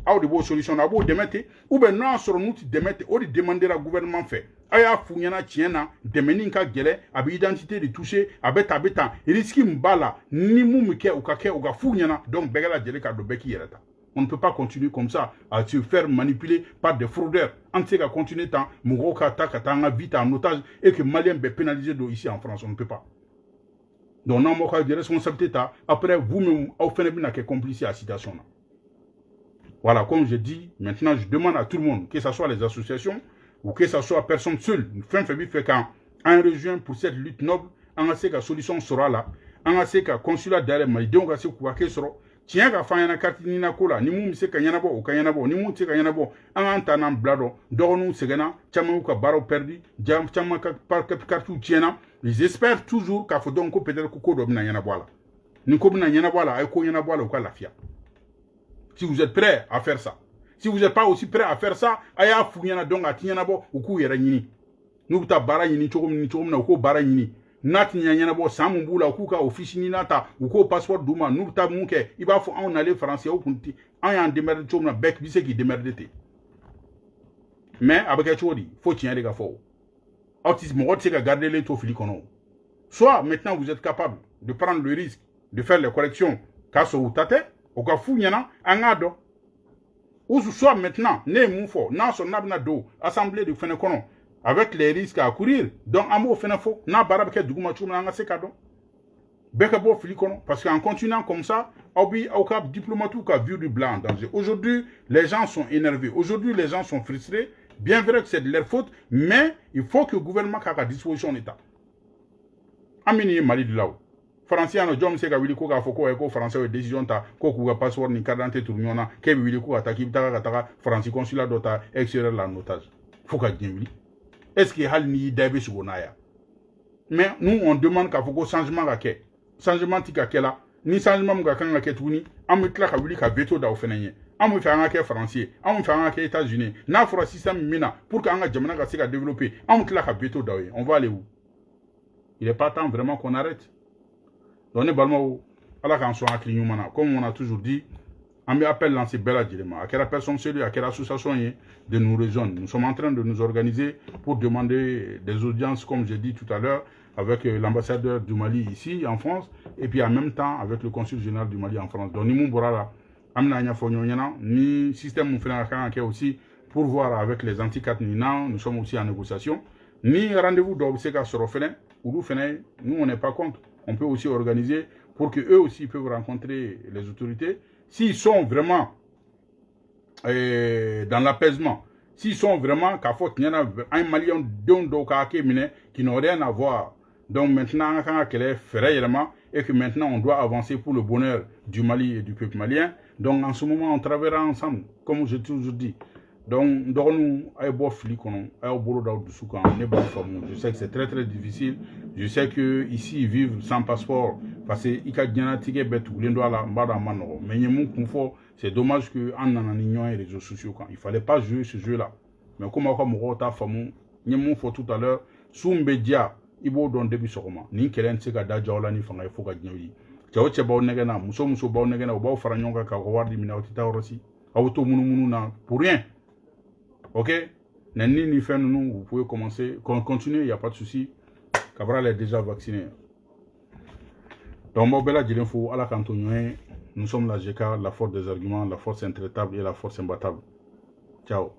aw de b'o solution na a b'o dɛmɛ ten ou bien n'o y'a sɔrɔ n'u tɛ dɛmɛ ten o de demandera gouvernement fɛ a y'a f'u ɲɛna tiɲɛ na dɛmɛni ka gɛlɛ a bɛ identité de toucher a bɛ tan risque min b'a la ni mun bɛ kɛ u ka f'u ɲɛna donc bɛɛ ka lajɛlen ka dɔn bɛɛ k'i yɛrɛ ta. On ne peut pas continuer comme ça à se faire manipuler par des fraudeurs. On ne sait qu'à continuer tant, Mouro Kata, Katanga, vite en otage et que Maliens sont pénalisés ici en France. On ne peut pas. Donc, on a des responsabilités. Après, vous-même, vous faites bien complice à la situation. Voilà, comme je dis, maintenant, je demande à tout le monde, que ce soit les associations ou que ce soit personne seule, fin fait quand on rejoint pour cette lutte noble, on sait que la solution sera là. an ka se ka consulat dayɛlɛ malidenw ka se k'u hakɛ sɔrɔ tiɲɛ ka fɔ an ɲɛna carte ɲinina ko la ni mun bɛ se ka ɲɛnabɔ o ka ɲɛnabɔ ni mun tɛ se ka ɲɛnabɔ an k'an ta n'an bila dɔn dɔgɔninw sɛgɛnna caman y'u ka baaraw perdu caman ka karitiw tiɲɛna ils espèrent toujours k'a fɔ donc ko peut-être ko dɔ bɛna ɲɛnabɔ a la ni ko bɛna ɲɛnabɔ a la a ye ko ɲɛnabɔ a la u ka lafiya si vous êtes prêts à faire ça si vous n'êtes pas aussi prêts à faire ça a y'a f'u ɲɛna donc a ti ɲɛnabɔ u k'u yɛrɛ ɲini n'u bɛ taa baara ɲini cogo min na u k'o baara ɲini n'a ti ɲɛnabɔ san mun b'u la u k'u ka office ɲini ta u k'o passeport d'u ma n'u bɛ taa mun kɛ i b'a fɔ anw nalen faransi aw kun ti an y'an démerder cogo min na bɛɛ bɛ se k'i démerder ten mais a bɛ kɛ cogo di fo tiɲɛ de ka fɔ aw ti mɔgɔ tɛ se ka garder len to fili kɔnɔ soit maintenant vous êtes capable de prendre le risque de faire les corrections k'a sɔrɔ u ta tɛ o ka f'u ɲɛna an k'a dɔn ou soit maintenant ne ye mun fɔ n'a sɔrɔ n'a bɛna don assemblée de fɛnɛ kɔnɔ avec les risques à courir donc an b'o fɛnɛ fɔ n'a baara bɛ kɛ dugu ma cogo min na an ka se k'a dɔn bɛɛ ka bɔ fili kɔnɔ parce qu'en continuant comme ça aw bi aw ka diplomates ka vue du blanc en danger aujourd'hui les gens sont énervés aujourd'hui les gens sont frustrés bien vrai que c'est de leur faute mais il faut que le gouvernement k'a ka disposition d'état an min ye Mali de la o Français yan nɔ jɔn bɛ se ka wuli ko k'a fɔ ko ko Français ye décision ta ko k'u ka passeport ni carte d'identité turu ɲɔgɔn na k'e bɛ wuli ko ka taa k'i bɛ taga ka taga Faransi consulat dɔ ta extérieur la en otage fo ka diɲɛ wuli est-ce que hali n'i y'i da i bɛ sogo n'a ye mais nous on demande k'a fɔ ko changement ka kɛ changement ti ka kɛ la ni changement min ka kan ka kɛ tuguni an bɛ tila ka wuli ka veto da o fɛnɛ ye an bɛ fɛ an ka kɛ Faransi ye an bɛ fɛ an ka kɛ États-Unis n'a fɔra système min na pour que an ka jamana ka se ka développer an bɛ tila ka veto da o ye on va aller où il est pas temps vraiment qu'on arrête donc ne balimaw ala k'an sɔn hakili ɲuman na comme on a toujours dit an bɛ appel lancer bɛɛ lajɛlen ma a kɛra personne seule a kɛra association ye de nous rejoindre nous sommes en train de nous organiser pour demander des audiences comme j'ai dit tout à l'heure avec l'ambassadeur du Mali ici en France et puis en même temps avec le consul général du Mali en France donc ni mun bɔra la an bɛna ɲɛfɔ ɲɔgɔn ɲɛna ni système mun fana ka kan ka kɛ aussi pour voir avec les anti-4 nous sommes aussi en négociation ni rendez-vous dɔw bɛ se ka sɔrɔ fɛnɛ olu fɛnɛ nous on n'est pas contre on peut aussi organiser pour que eux aussi peuvent rencontrer les autorités s'ils sont vraiment dans l'apaisement s'ils sont vraiment k'a fɔ tiɲɛ na an maliyɛn denw dɔw ka hakɛ minɛ qui n'ont rien à voir donc maintenant an ka kan ka kɛlɛ fɛrɛ yɛlɛma et que maintenant on doit avancer pour le bonheur du Mali et du peuple malien donc en ce moment on travaillera ensemble comme j'ai toujours dit donc dɔgɔninw a ye bɔ fili kɔnɔ a y'aw bolo d'aw dusu kan ne b'a faamu je sais que c'est très très difficile je sais que ici vivre sans passeport parce que i ka diɲɛnatigɛ bɛɛ tugulen don a la n b'a dɔn a ma nɔgɔ mais n ye mun kun fɔ c'est dommage que an nana ni ɲɔgɔn ye réseaux sociaux kan il fallait pas jouer ce jeu là mais comme aw ka mɔgɔw t'a faamu n ye mun fɔ tout à l'heure su min bɛ diya i b'o dɔn depuis sɔgɔma nin kɛlɛ tɛ se ka da jaw la ni fanga ye fo ka diɲɛ wuli cɛ o cɛ b'aw nɛgɛ na muso muso b'aw nɛgɛ na u b'aw fara ɲɔgɔn kan k'aw ka wari di minɛ aw tɛ taa yɔrɔ si aw bɛ to munumunu na pour rien ok Nani ni fait nous vous pouvez commencer continuer il y a pas de souci Cabral est déjà vacciné donc Mobela Djilinfo ala kantonyoé nous sommes la GK la force des arguments la force intraitable et la force imbattable ciao